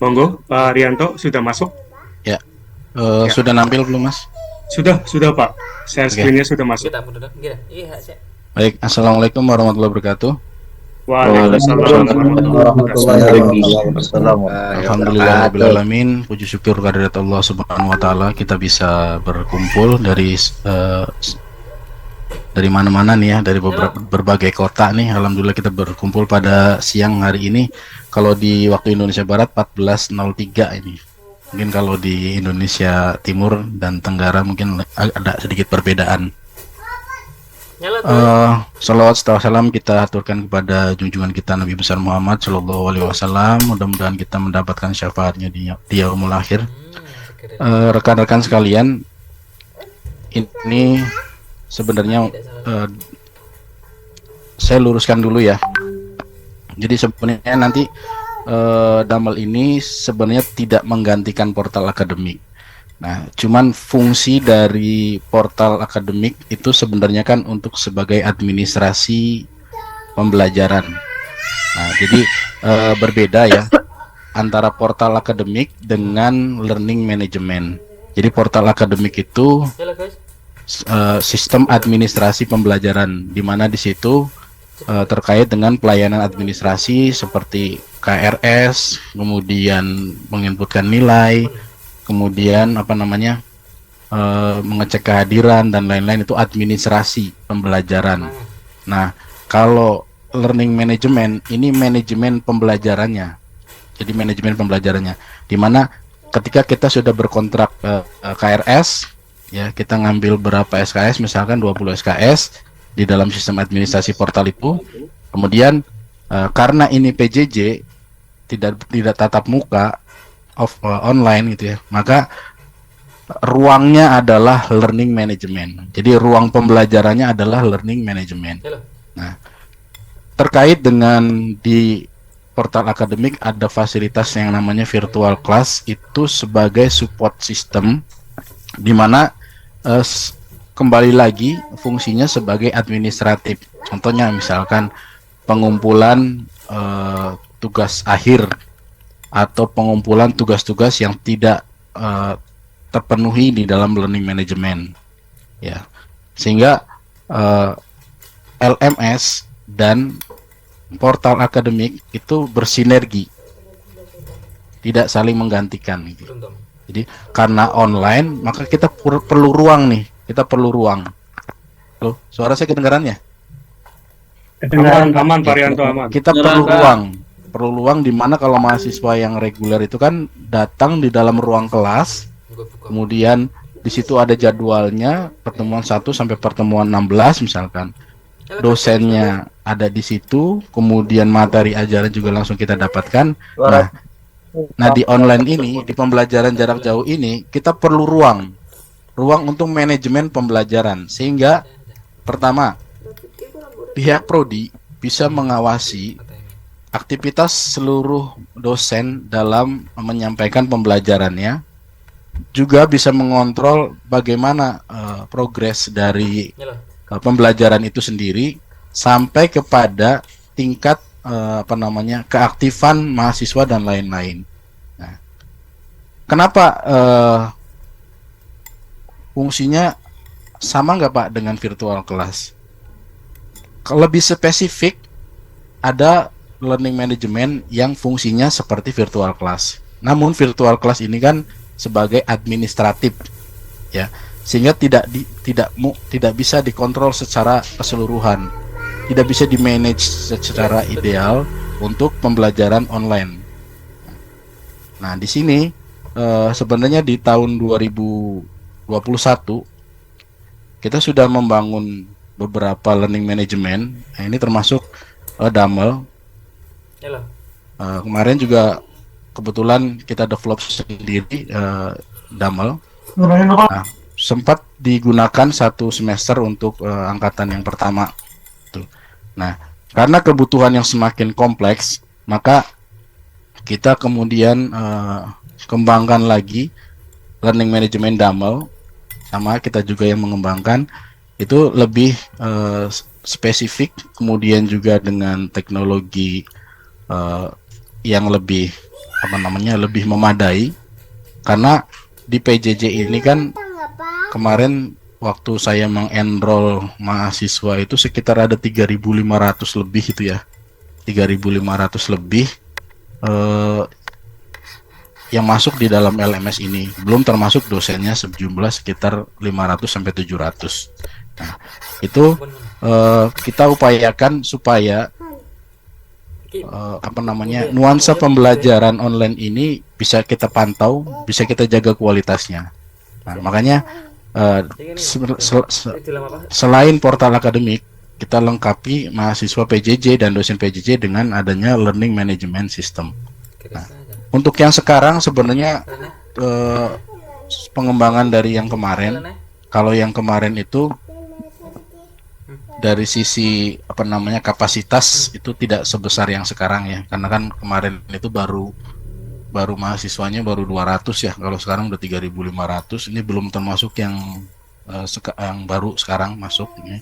Monggo, Pak Rianto sudah masuk? Ya, Ya, sudah nampil belum Mas? sudah Pak. Share Oke, screen-nya sudah masuk. Kita pun duduk. Iya, saya. baik. Assalamualaikum warahmatullahi wabarakatuh. Waalaikumsalam warahmatullahi wabarakatuh. Alhamdulillahirobbilalamin. Puji syukur kehadirat Allah Subhanahu Wa Taala kita bisa berkumpul dari mana-mana nih ya, dari berbagai kota nih. Alhamdulillah kita berkumpul pada siang hari ini. Kalau di waktu Indonesia Barat 14.03 ini. Mungkin kalau di Indonesia Timur dan Tenggara mungkin ada sedikit perbedaan. Salawat serta salam kita aturkan kepada junjungan kita Nabi besar Muhammad Shallallahu Alaihi Wasallam. Mudah-mudahan kita mendapatkan syafaatnya di yaumul akhir. Rekan-rekan sekalian, ini sebenarnya saya luruskan dulu ya. Jadi sebenarnya nanti Damal ini sebenarnya tidak menggantikan portal akademik. Nah, cuman fungsi dari portal akademik itu sebenarnya kan untuk sebagai administrasi pembelajaran. Nah, jadi berbeda ya antara portal akademik dengan learning management. Jadi portal akademik itu sistem administrasi pembelajaran, di mana di situ terkait dengan pelayanan administrasi seperti KRS, kemudian menginputkan nilai, kemudian mengecek kehadiran dan lain-lain, itu administrasi pembelajaran. Nah, kalau learning management ini manajemen pembelajarannya. Jadi manajemen pembelajarannya, di mana ketika kita sudah berkontrak KRS, ya kita ngambil berapa SKS, misalkan 20 SKS di dalam sistem administrasi portal itu. Kemudian karena ini PJJ tidak tatap muka, online gitu ya, maka ruangnya adalah learning management. Jadi ruang pembelajarannya adalah learning management. Nah, terkait dengan di portal akademik ada fasilitas yang namanya virtual class, itu sebagai support system, di mana kembali lagi fungsinya sebagai administratif. Contohnya misalkan pengumpulan tugas akhir atau pengumpulan tugas-tugas yang tidak terpenuhi di dalam learning management, ya, sehingga LMS dan portal akademik itu bersinergi, tidak saling menggantikan gitu. Jadi karena online maka kita perlu ruang nih, kita perlu ruang. Loh, suara saya kedengaran ya? Aman Pak Rianto, aman. Kita perlu ruang di mana kalau mahasiswa yang reguler itu kan datang di dalam ruang kelas, kemudian di situ ada jadwalnya, pertemuan 1 sampai pertemuan 16 misalkan. Dosennya ada di situ, kemudian materi ajaran juga langsung kita dapatkan. Nah di online ini, di pembelajaran jarak jauh ini, kita perlu ruang untuk manajemen pembelajaran, sehingga pertama pihak prodi bisa mengawasi aktivitas seluruh dosen dalam menyampaikan pembelajarannya, juga bisa mengontrol bagaimana progres dari pembelajaran itu sendiri sampai kepada tingkat keaktifan mahasiswa dan lain-lain. Nah, kenapa fungsinya sama nggak Pak dengan virtual class? Lebih spesifik, ada learning management yang fungsinya seperti virtual class. Namun virtual class ini kan sebagai administratif, ya, sehingga tidak bisa dikontrol secara keseluruhan, tidak bisa di-manage secara ideal untuk pembelajaran online. Nah, di sini sebenarnya di tahun 2021 kita sudah membangun beberapa learning management. Nah, ini termasuk Damel. Kemarin juga kebetulan kita develop sendiri Damel. Nah, sempat digunakan 1 semester untuk angkatan yang pertama. Tuh. Nah, karena kebutuhan yang semakin kompleks, maka kita kemudian kembangkan lagi learning management Damel, sama kita juga yang mengembangkan itu lebih spesifik, kemudian juga dengan teknologi yang lebih lebih memadai, karena di PJJ ini kan kemarin waktu saya mengenroll mahasiswa itu sekitar ada 3.500 lebih itu ya. 3.500 lebih yang masuk di dalam LMS ini, belum termasuk dosennya sejumlah sekitar 500 sampai 700. Nah, itu kita upayakan supaya nuansa pembelajaran online ini bisa kita pantau, bisa kita jaga kualitasnya. Nah, makanya selain portal akademik, kita lengkapi mahasiswa PJJ dan dosen PJJ dengan adanya learning management system. Nah, untuk yang sekarang sebenarnya pengembangan dari yang kemarin, kalau yang kemarin itu dari sisi kapasitas itu tidak sebesar yang sekarang ya, karena kan kemarin itu baru mahasiswanya baru 200 ya, kalau sekarang udah 3.500. Ini belum termasuk yang baru sekarang masuk ini.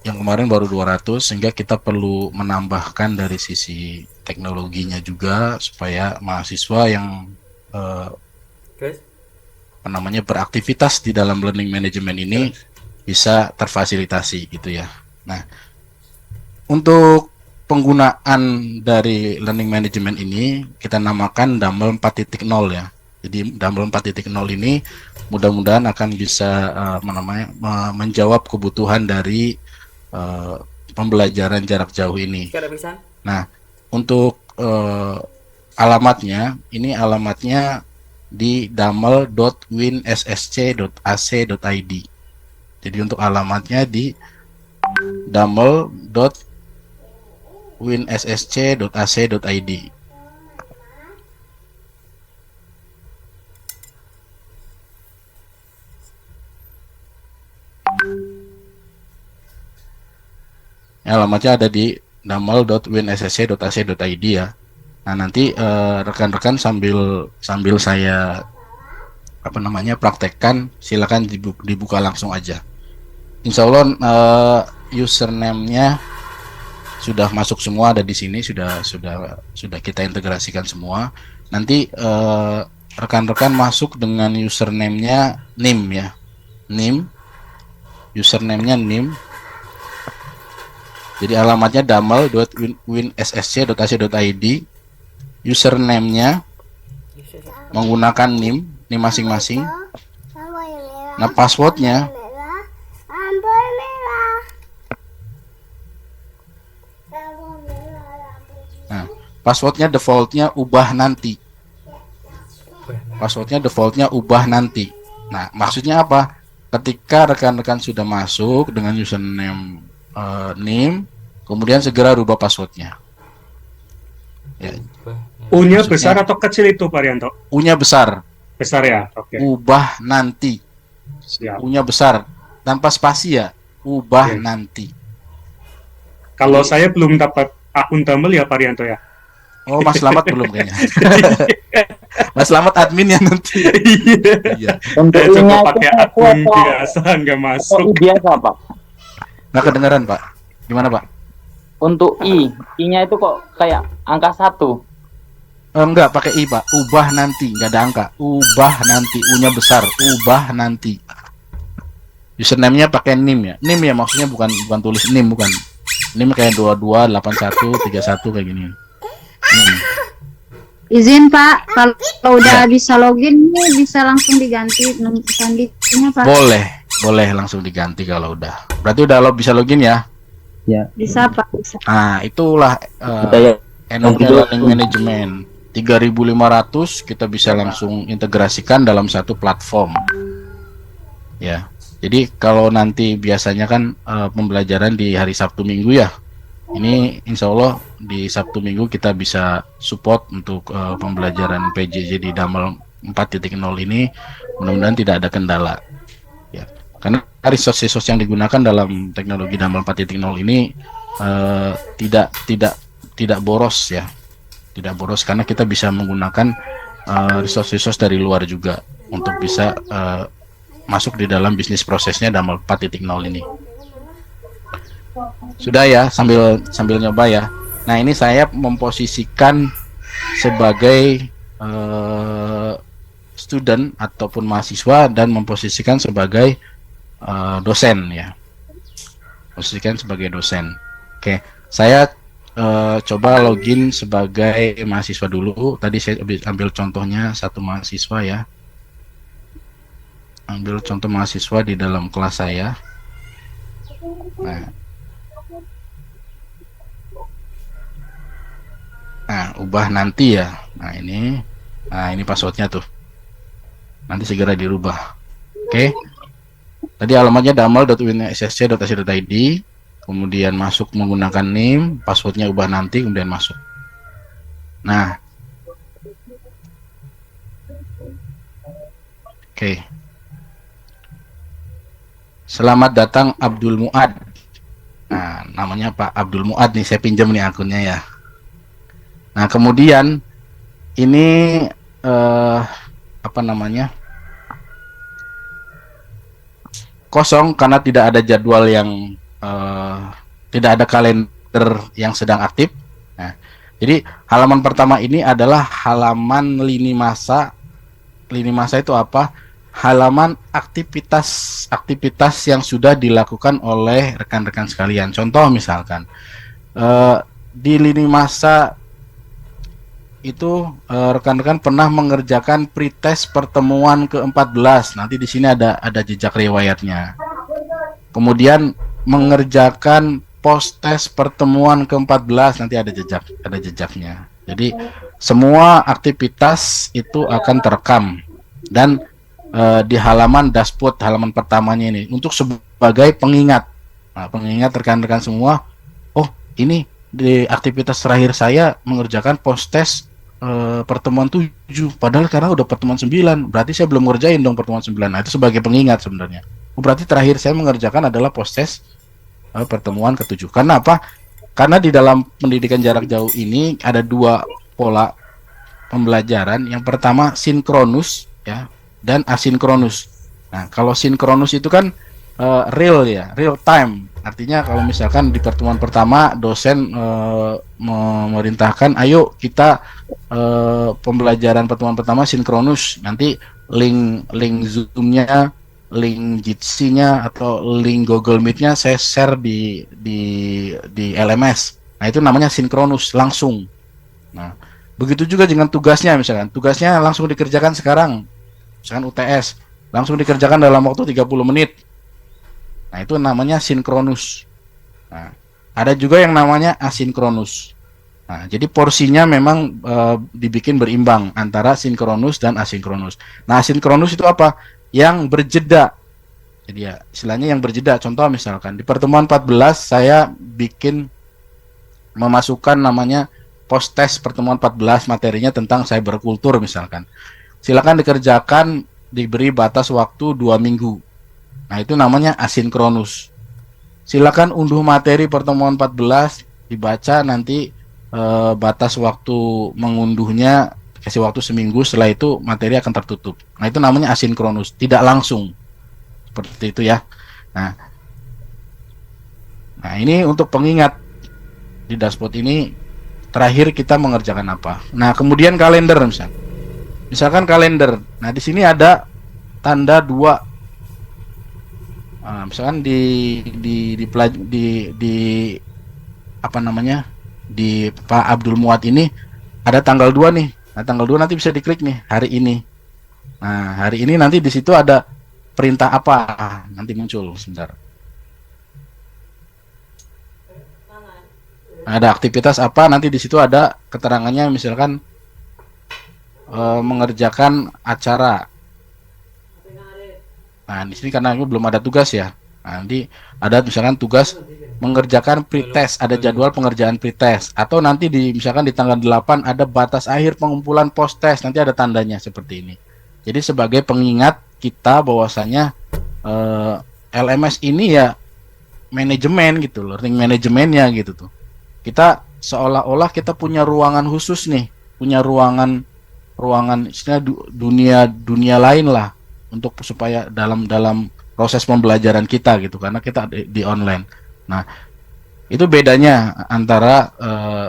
Yang kemarin baru 200, sehingga kita perlu menambahkan dari sisi teknologinya juga supaya mahasiswa yang beraktivitas di dalam learning management ini bisa terfasilitasi gitu ya. Nah, untuk penggunaan dari learning management ini kita namakan Dumble 4.0 ya. Jadi Dumble 4.0 ini mudah-mudahan akan bisa menjawab kebutuhan dari pembelajaran jarak jauh ini. Nah, untuk alamatnya, ini alamatnya di dumble.winssc.ac.id. Jadi untuk alamatnya di dumble.winssc.ac.id. Alamatnya ada di dumble.winssc.ac.id ya. Nah, nanti rekan-rekan sambil saya praktekkan, silakan dibuka langsung aja. Insya Allah username-nya sudah masuk semua, ada di sini, sudah kita integrasikan semua. Nanti rekan-rekan masuk dengan username-nya nim ya, username-nya nim. Jadi alamatnya dumble.winssc.ac.id, username-nya menggunakan nim masing-masing. Nah, passwordnya defaultnya ubah nanti. Nah, maksudnya apa? Ketika rekan-rekan sudah masuk dengan username nim, kemudian segera rubah passwordnya. Ya. U-nya besar atau kecil itu, Pak Rianto? U-nya besar. Besar ya, oke. Ubah nanti. Siap. U-nya besar, tanpa spasi ya. Ubah nanti. Kalau saya belum dapat akun Dumble ya, Pak Rianto ya. Oh, Mas Slamet belum kayaknya. Mas Slamet admin ya nanti. Iya. Saya coba pakai akun biasa, nggak masuk. Biasa, Pak. Nggak kedengeran, Pak. Gimana, Pak? Untuk I-nya itu kok kayak angka 1. Enggak, pakai I, Pak. Ubah nanti, nggak ada angka. Ubah nanti, U-nya besar. Ubah nanti. Username-nya pakai nim ya. Nim ya, maksudnya bukan tulis nim, bukan. Nim kayak 228131 kayak gini. Izin Pak, kalau udah bisa login nih bisa langsung diganti sandinya Pak. Boleh langsung diganti kalau udah. Berarti udah bisa login ya? Ya. Bisa Pak, bisa. Nah, itulah energi learning management. 3.500 kita bisa langsung integrasikan dalam satu platform. Ya. Jadi kalau nanti biasanya kan pembelajaran di hari Sabtu Minggu ya. Ini insya Allah di Sabtu Minggu kita bisa support untuk pembelajaran PJJ di Dumble 4.0 ini. Mudah-mudahan tidak ada kendala. Ya, karena resource yang digunakan dalam teknologi Dumble 4.0 ini tidak boros ya, tidak boros karena kita bisa menggunakan resource dari luar juga untuk bisa masuk di dalam bisnis prosesnya Dumble 4.0 ini. Sudah ya, sambil nyoba ya. Nah, ini saya memposisikan sebagai student ataupun mahasiswa dan memposisikan sebagai dosen ya. Posisikan sebagai dosen. Oke, saya coba login sebagai mahasiswa dulu. Tadi saya ambil contohnya satu mahasiswa ya. Ambil contoh mahasiswa di dalam kelas saya. Nah, ubah nanti ya. Nah ini passwordnya tuh. Nanti segera dirubah. Oke. Tadi alamatnya damal.winssc.ac.id. Kemudian masuk menggunakan name, passwordnya ubah nanti, kemudian masuk. Nah, oke. Selamat datang Abdul Muad. Nah, namanya Pak Abdul Muad nih, saya pinjam nih akunnya ya. Nah, kemudian ini apa namanya? Kosong karena tidak ada jadwal yang tidak ada kalender yang sedang aktif. Nah, jadi halaman pertama ini adalah halaman lini masa. Lini masa itu apa? Halaman aktivitas yang sudah dilakukan oleh rekan-rekan sekalian. Contoh misalkan di lini masa itu rekan-rekan pernah mengerjakan pretest pertemuan ke-14. Nanti di sini ada jejak riwayatnya. Kemudian mengerjakan post test pertemuan ke-14, nanti ada jejaknya. Jadi semua aktivitas itu akan terekam dan di halaman dashboard, halaman pertamanya ini untuk sebagai pengingat. Nah, pengingat rekan-rekan semua, oh ini di aktivitas terakhir saya mengerjakan post test pertemuan 7, padahal karena udah pertemuan 9, berarti saya belum ngerjain dong pertemuan 9. Nah, itu sebagai pengingat sebenarnya. Berarti terakhir saya mengerjakan adalah post test pertemuan ke-7. Karena apa? Karena di dalam pendidikan jarak jauh ini ada dua pola pembelajaran. Yang pertama sinkronus ya, dan asinkronus. Nah, kalau sinkronus itu kan real ya, real time. Artinya kalau misalkan di pertemuan pertama dosen memerintahkan, ayo kita pembelajaran pertemuan pertama sinkronus. Nanti link Zoom-nya, link Jitsi-nya atau link Google Meet-nya saya share di LMS. Nah, itu namanya sinkronus, langsung. Nah, begitu juga dengan tugasnya, misalkan tugasnya langsung dikerjakan sekarang. Misalkan UTS, langsung dikerjakan dalam waktu 30 menit. Nah, itu namanya sinkronus. Nah, ada juga yang namanya asinkronus. Nah, jadi porsinya memang dibikin berimbang antara sinkronus dan asinkronus. Nah, asinkronus itu apa? Yang berjeda. Jadi ya, istilahnya yang berjeda. Contoh misalkan di pertemuan 14 saya bikin memasukkan namanya post test pertemuan 14, materinya tentang cyberkultur misalkan. Silakan dikerjakan, diberi batas waktu 2 minggu. Nah, itu namanya asinkronus. Silakan unduh materi pertemuan 14, dibaca, nanti batas waktu mengunduhnya kasih waktu seminggu, setelah itu materi akan tertutup. Nah, itu namanya asinkronus, tidak langsung. Seperti itu ya. Nah, ini untuk pengingat di dashboard ini terakhir kita mengerjakan apa. Nah, kemudian kalender misalkan kalender. Nah, di sini ada tanda 2. Misalkan di apa namanya, di Pak Abdul Muad ini ada tanggal 2 nih. Nah, tanggal 2 nanti bisa diklik nih, hari ini. Nah, hari ini nanti di situ ada perintah apa? Nanti muncul sebentar. Ada aktivitas apa? Nanti di situ ada keterangannya, misalkan mengerjakan acara. Nah, di sini karena aku belum ada tugas ya. Nah, nanti ada misalkan tugas mengerjakan pretest, ada jadwal pengerjaan pretest, atau nanti misalkan di tanggal 8 ada batas akhir pengumpulan post test, nanti ada tandanya seperti ini. Jadi sebagai pengingat kita bahwasanya LMS ini ya manajemen gitu, learning manajemennya gitu tuh. Kita seolah-olah kita punya ruangan khusus nih, punya ruangan istilah dunia lain lah, untuk supaya dalam proses pembelajaran kita gitu, karena kita di online. Nah, Itu bedanya antara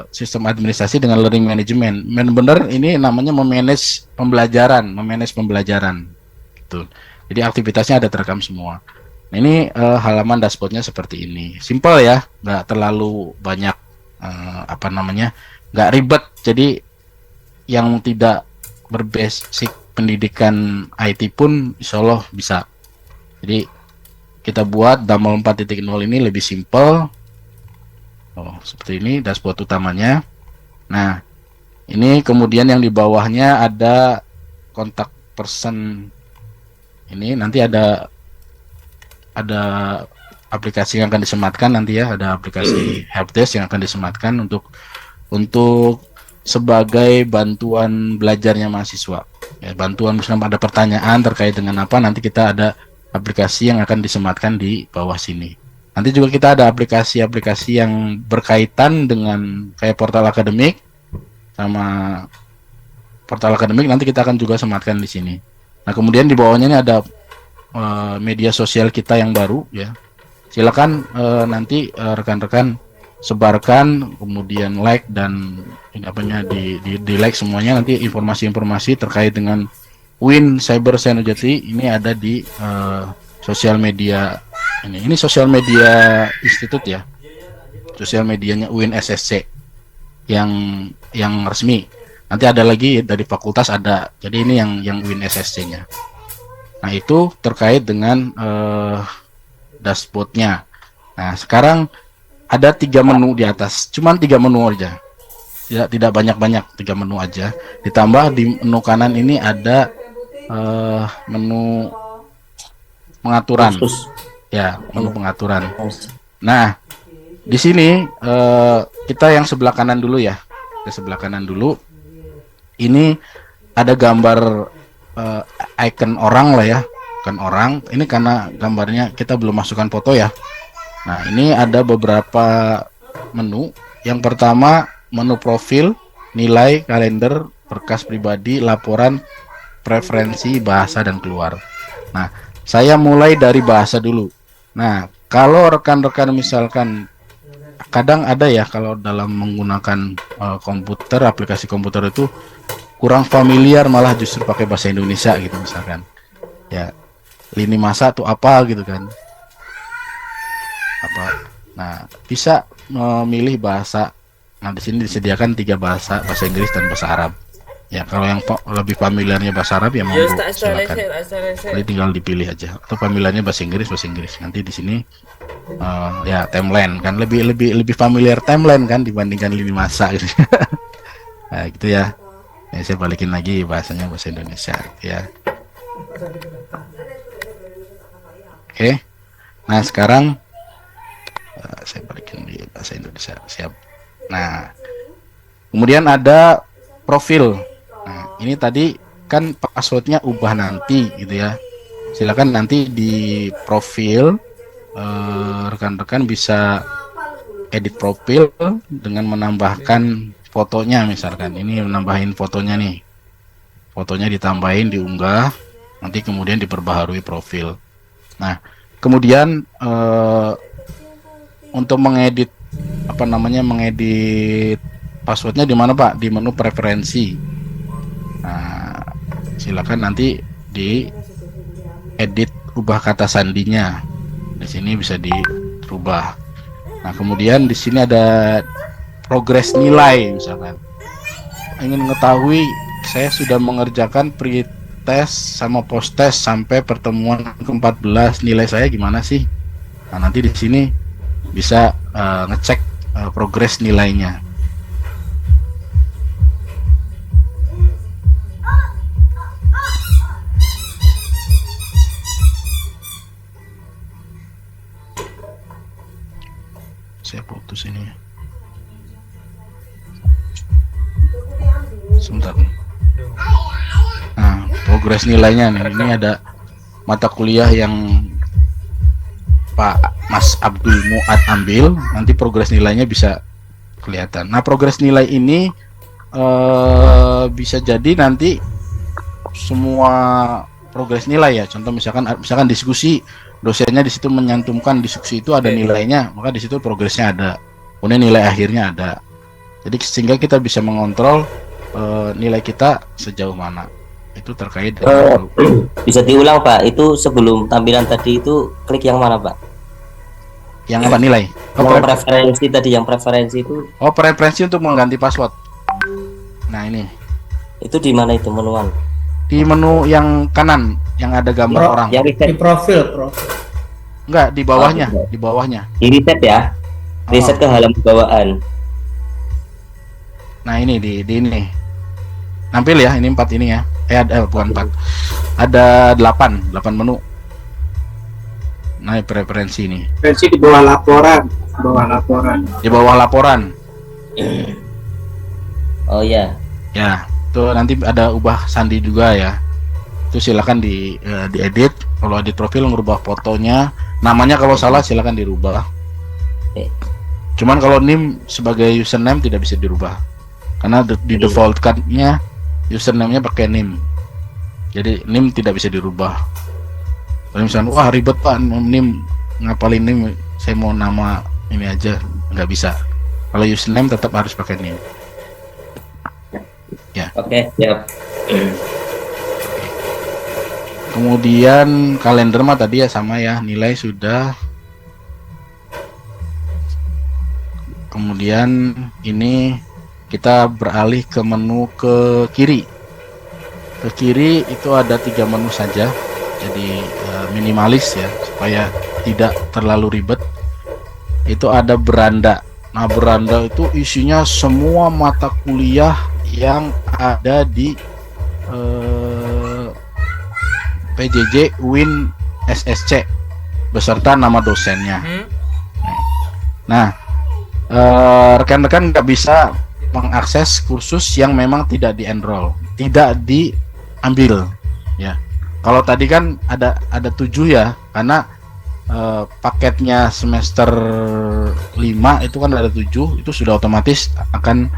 sistem administrasi dengan learning management. Benar-benar ini namanya memanage pembelajaran gitu. Jadi aktivitasnya ada terekam semua. Nah, ini halaman dashboardnya seperti ini. Simple ya, nggak terlalu banyak nggak ribet. Jadi yang tidak berbasic pendidikan IT pun insya Allah bisa. Jadi kita buat Damel 4.0 ini lebih simple. Seperti ini dashboard utamanya. Nah, ini kemudian yang di bawahnya ada kontak person. Ini nanti ada aplikasi yang akan disematkan nanti ya, ada aplikasi helpdesk yang akan disematkan untuk sebagai bantuan belajarnya mahasiswa. Ya, bantuan misalnya ada pertanyaan terkait dengan apa, nanti kita ada aplikasi yang akan disematkan di bawah sini. Nanti juga kita ada aplikasi-aplikasi yang berkaitan dengan kayak portal akademik sama portal akademik, nanti kita akan juga sematkan di sini. Nah, kemudian di bawahnya ini ada media sosial kita yang baru ya. Silakan nanti rekan-rekan sebarkan, kemudian like dan di like semuanya. Nanti informasi-informasi terkait dengan Win Cyber Senojati ini ada di sosial media ini sosial media institut ya, sosial medianya UIN SSC yang resmi. Nanti ada lagi dari fakultas ada, jadi ini yang UIN SSC-nya. Nah, itu terkait dengan dashboardnya. Nah, sekarang ada 3 menu di atas, cuman 3 menu aja, tidak banyak-banyak, 3 menu aja. Ditambah di menu kanan ini ada menu pengaturan. Ya, menu pengaturan. Nah, di sini kita yang sebelah kanan dulu ya. Sebelah kanan dulu. Ini ada gambar icon orang lah ya. Icon orang. Ini karena gambarnya kita belum masukkan foto ya. Nah, ini ada beberapa menu. Yang pertama, menu profil, nilai, kalender, berkas pribadi, laporan, preferensi, bahasa, dan keluar. Nah, saya mulai dari bahasa dulu. Nah, kalau rekan-rekan misalkan kadang ada ya, kalau dalam menggunakan komputer, aplikasi komputer itu kurang familiar, malah justru pakai bahasa Indonesia gitu misalkan. Ya, lini masa tuh apa gitu kan. Nah, bisa memilih bahasa. Nah, di sini disediakan 3 bahasa Inggris dan bahasa Arab. Ya, kalau yang lebih familiarnya bahasa Arab ya monggo silakan. Jadi tinggal dipilih aja. Atau familiarnya bahasa Inggris. Nanti di sini ya timeline kan lebih familiar timeline kan dibandingkan lini masa gitu. Nah, gitu ya. Ya, saya balikin lagi bahasanya bahasa Indonesia ya. Oke. Nah, sekarang saya balikin di bahasa Indonesia. Siap. Nah, kemudian ada profil. Nah, ini tadi kan passwordnya ubah nanti gitu ya. Silakan nanti di profil rekan-rekan bisa edit profil dengan menambahkan fotonya misalkan. Ini menambahin fotonya nih. Fotonya ditambahin, diunggah, nanti kemudian diperbaharui profil. Nah, kemudian untuk mengedit mengedit passwordnya di mana Pak? Di menu preferensi. Nah, silakan nanti di edit ubah kata sandinya. Di sini bisa dirubah. Nah, kemudian di sini ada progres nilai misalkan. Ingin mengetahui saya sudah mengerjakan pre-test sama post-test sampai pertemuan ke-14, nilai saya gimana sih? Nah, nanti di sini bisa ngecek progres nilainya. Saya putus ini ya. Sebentar. Nah, progres nilainya nih. Ini ada mata kuliah yang Pak Mas Abdul Muad ambil. Nanti progres nilainya bisa kelihatan. Nah, progres nilai ini bisa jadi nanti semua progres nilai ya. Contoh misalkan diskusi, dosennya di situ menyantumkan diskusi itu ada nilainya, maka di situ progresnya ada. Kemudian nilai akhirnya ada. Jadi sehingga kita bisa mengontrol nilai kita sejauh mana. Itu terkait dengan Bisa diulang Pak, itu sebelum tampilan tadi itu klik yang mana Pak? yang apa nilai? Yang preferensi tadi, yang preferensi itu Preferensi untuk mengganti password. Nah ini itu di mana itu menuan? di menu yang kanan yang ada gambar orang. Yang reset, Di profil. Enggak, di bawahnya, di bawahnya. di reset ya? Reset ke halaman bawaan. Nah ini di ini nampil ya, ini 4 ini ya. Bukan 4. Ada 8 menu. Nah, preferensi ini. Versi di bawah laporan. Di bawah laporan. Oh ya. Ya, itu nanti ada ubah sandi juga ya. Itu silakan diedit. Kalau edit profil ngerubah fotonya, namanya kalau salah silakan dirubah. Cuman kalau NIM sebagai username tidak bisa dirubah. Karena di default-nya username-nya pakai NIM. Jadi NIM tidak bisa dirubah. Kalau misalnya wah ribet Pak NIM, ngapalin NIM, saya mau nama ini aja, nggak bisa. Kalau username tetap harus pakai NIM. Ya. Oke, siap. Kemudian kalender mah tadi ya sama ya, nilai sudah. Kemudian ini kita beralih ke menu ke kiri. Ke kiri itu ada 3 menu saja, jadi minimalis ya supaya tidak terlalu ribet. Itu ada beranda. Nah beranda itu isinya semua mata kuliah yang ada di PJJ Win SSC beserta nama dosennya. Nah rekan-rekan nggak bisa mengakses kursus yang memang tidak di-enroll, tidak diambil ya. Kalau tadi kan ada 7 ya, karena paketnya semester 5 itu kan ada 7, itu sudah otomatis akan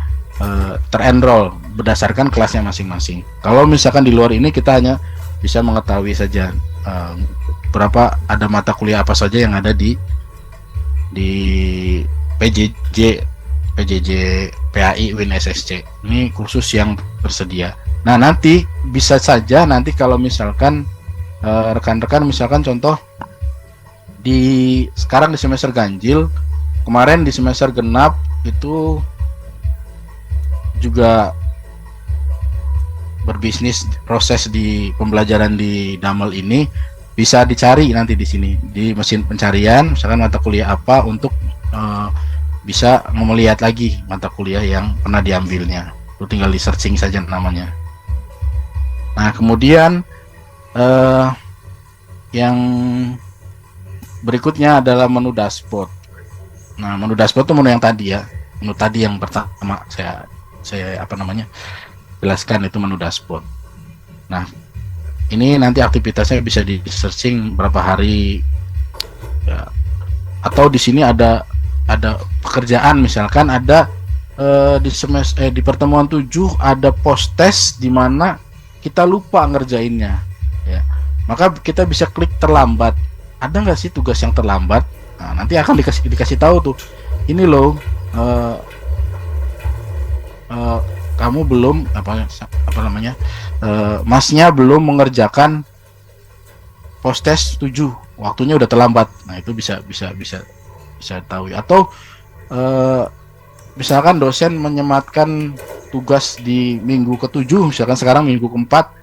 ter-enroll berdasarkan kelasnya masing-masing. Kalau misalkan di luar ini kita hanya bisa mengetahui saja berapa ada mata kuliah apa saja yang ada di PJJ PAI Win SSC. Ini kursus yang tersedia. Nah nanti bisa saja nanti kalau misalkan rekan-rekan misalkan contoh sekarang di semester ganjil, kemarin di semester genap itu juga berbisnis proses di pembelajaran di Damel ini, bisa dicari nanti di sini di mesin pencarian misalkan mata kuliah apa untuk bisa melihat lagi mata kuliah yang pernah diambilnya. Itu tinggal di searching saja namanya. Nah kemudian yang berikutnya adalah menu dashboard. Nah menu dashboard itu menu yang tadi ya, menu tadi yang pertama saya jelaskan itu menu dashboard. Nah ini nanti aktivitasnya bisa di searching berapa hari ya. Atau di sini ada pekerjaan, misalkan ada di pertemuan 7 ada post test di mana kita lupa ngerjainnya ya. Maka kita bisa klik terlambat. Ada nggak sih tugas yang terlambat? Nah, nanti akan dikasih tahu tuh. Ini loh kamu belum masnya belum mengerjakan post test 7, waktunya udah terlambat. Nah itu bisa tahu. Atau misalkan dosen menyematkan tugas di minggu ke-7, misalkan sekarang minggu ke-4,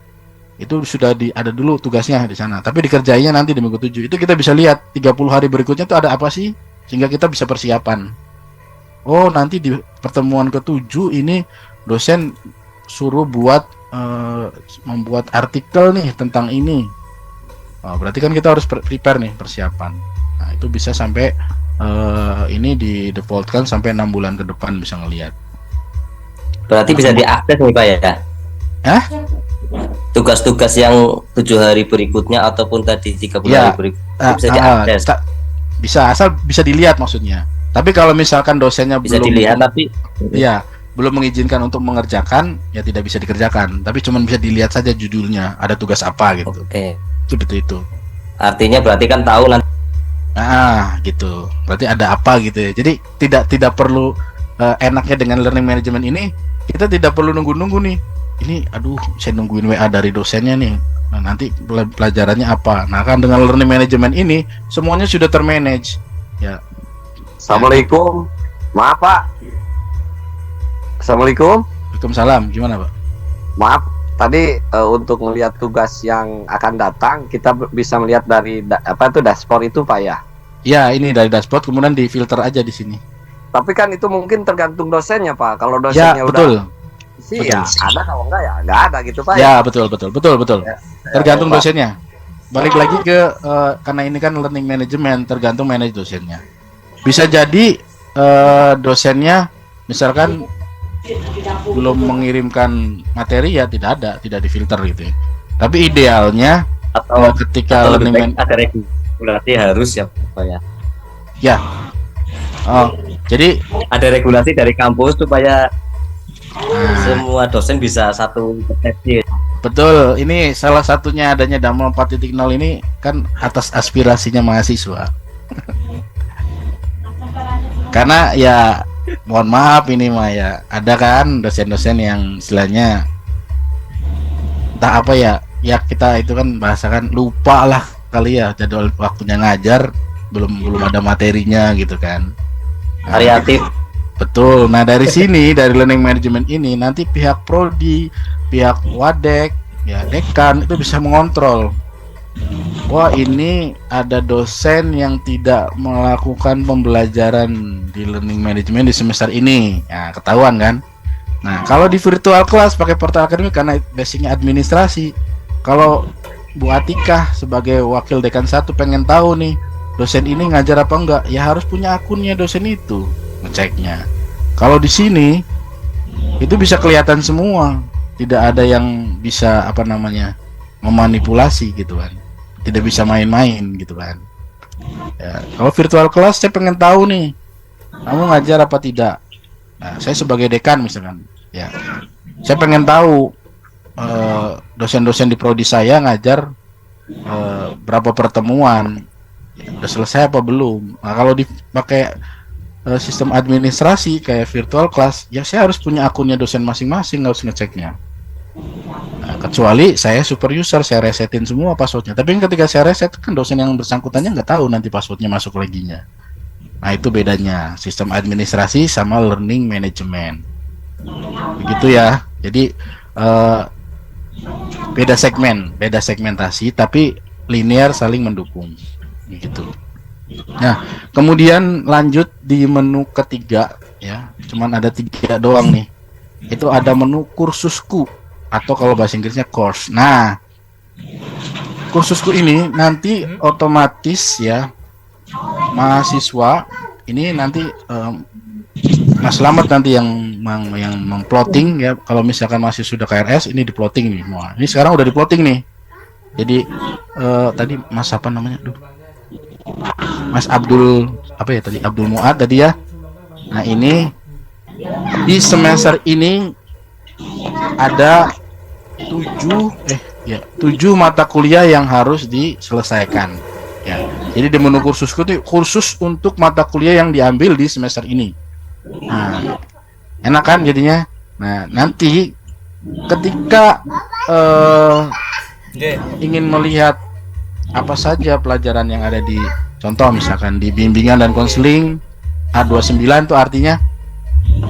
itu sudah ada dulu tugasnya di sana, tapi dikerjainnya nanti di minggu 7. Itu kita bisa lihat 30 hari berikutnya itu ada apa sih, sehingga kita bisa persiapan. Oh nanti di pertemuan ke-7 ini dosen suruh membuat artikel nih tentang ini. Oh, berarti kan kita harus prepare nih, persiapan. Nah itu bisa sampai ini di defaultkan sampai 6 bulan ke depan bisa ngelihat. Berarti bisa diakses nih Pak ya? Hah? Tugas-tugas yang 7 hari berikutnya ataupun tadi 30 ya, hari berikutnya bisa diakses. Bisa, asal bisa dilihat maksudnya. Tapi kalau misalkan dosennya bisa belum dilihat, tapi ya, belum mengizinkan untuk mengerjakan, ya tidak bisa dikerjakan. Tapi cuma bisa dilihat saja judulnya, ada tugas apa gitu. Oke. Seperti itu. Artinya berarti kan tahu nanti. Gitu. Berarti ada apa gitu ya. Jadi tidak perlu enaknya dengan learning management ini, kita tidak perlu nunggu-nunggu nih. Ini aduh, saya nungguin WA dari dosennya nih. Nah, nanti pelajarannya apa? Nah, kan dengan learning management ini semuanya sudah termanage. Ya. Assalamualaikum. Maaf Pak. Assalamualaikum. Waalaikumsalam. Gimana, Pak? Maaf. Tadi untuk melihat tugas yang akan datang, kita bisa melihat dari dashboard itu Pak ya. Ya, ini dari dashboard kemudian difilter aja di sini. Tapi kan itu mungkin tergantung dosennya Pak. Kalau Ya, dosennya betul. sih Betul. ya ada, kalau enggak ya enggak ada gitu Pak. Ya, betul. Ya, Tergantung Pak. dosennya. Balik lagi ke karena ini kan learning management, tergantung manage dosennya. Bisa jadi dosennya misalkan belum mengirimkan materi, ya tidak difilter gitu ya. Tapi idealnya Atau ketika lebih learning baik ada regulasi harus ya Pak ya. ya jadi Ada regulasi dari kampus supaya semua dosen bisa satu persepsi. betul, ini salah satunya adanya Damel 4.0 ini kan atas aspirasinya mahasiswa. Karena ya mohon maaf ini mah ya, ada kan dosen-dosen yang istilahnya entah apa ya kita itu kan bahasakan lupa lah kali ya jadwal waktunya ngajar, belum ada materinya gitu kan. Variatif. Betul. Nah, dari sini dari learning management ini nanti pihak prodi, pihak wadek, ya dekan itu bisa mengontrol. Wah, ini ada dosen yang tidak melakukan pembelajaran di learning management di semester ini. Ya, ketahuan kan? Nah, kalau di virtual class pakai portal akademik karena basicnya administrasi. Kalau Bu Atikah sebagai wakil dekan 1 pengen tahu nih dosen ini ngajar apa enggak, ya harus punya akunnya dosen itu ngeceknya. Kalau di sini itu bisa kelihatan semua, tidak ada yang bisa memanipulasi gitu kan, tidak bisa main-main gitu kan. Ya, kalau virtual class saya pengen tahu nih kamu ngajar apa tidak. Nah, saya sebagai dekan misalkan, ya saya pengen tahu dosen-dosen di prodi saya ngajar berapa pertemuan, udah selesai apa belum. Nah, kalau dipakai sistem administrasi kayak virtual class, ya saya harus punya akunnya dosen masing-masing, harus ngeceknya. Nah, kecuali saya super user, saya resetin semua passwordnya. Tapi ketika saya reset kan dosen yang bersangkutannya nggak tahu nanti passwordnya masuk laginya. Nah, itu bedanya sistem administrasi sama learning management. Begitu ya. Jadi beda segmentasi tapi linear saling mendukung. Gitu. Nah, kemudian lanjut di menu ketiga ya, cuman ada 3 doang nih. Itu ada menu kursusku atau kalau bahasa Inggrisnya course. Nah, kursusku ini nanti otomatis ya mahasiswa ini nanti Mas Slamet nanti yang memploting ya. Kalau misalkan masih sudah KRS ini diploting nih semua. Ini sekarang udah diploting nih. Jadi tadi Mas apa namanya? Mas Abdul apa ya tadi? Abdul Muad tadi ya. Nah, ini di semester ini ada 7 mata kuliah yang harus diselesaikan. Ya. Jadi di menu kursusku itu khusus untuk mata kuliah yang diambil di semester ini. Nah, enak kan jadinya. Nah, nanti ketika ingin melihat apa saja pelajaran yang ada di contoh misalkan di bimbingan dan konseling A29 itu artinya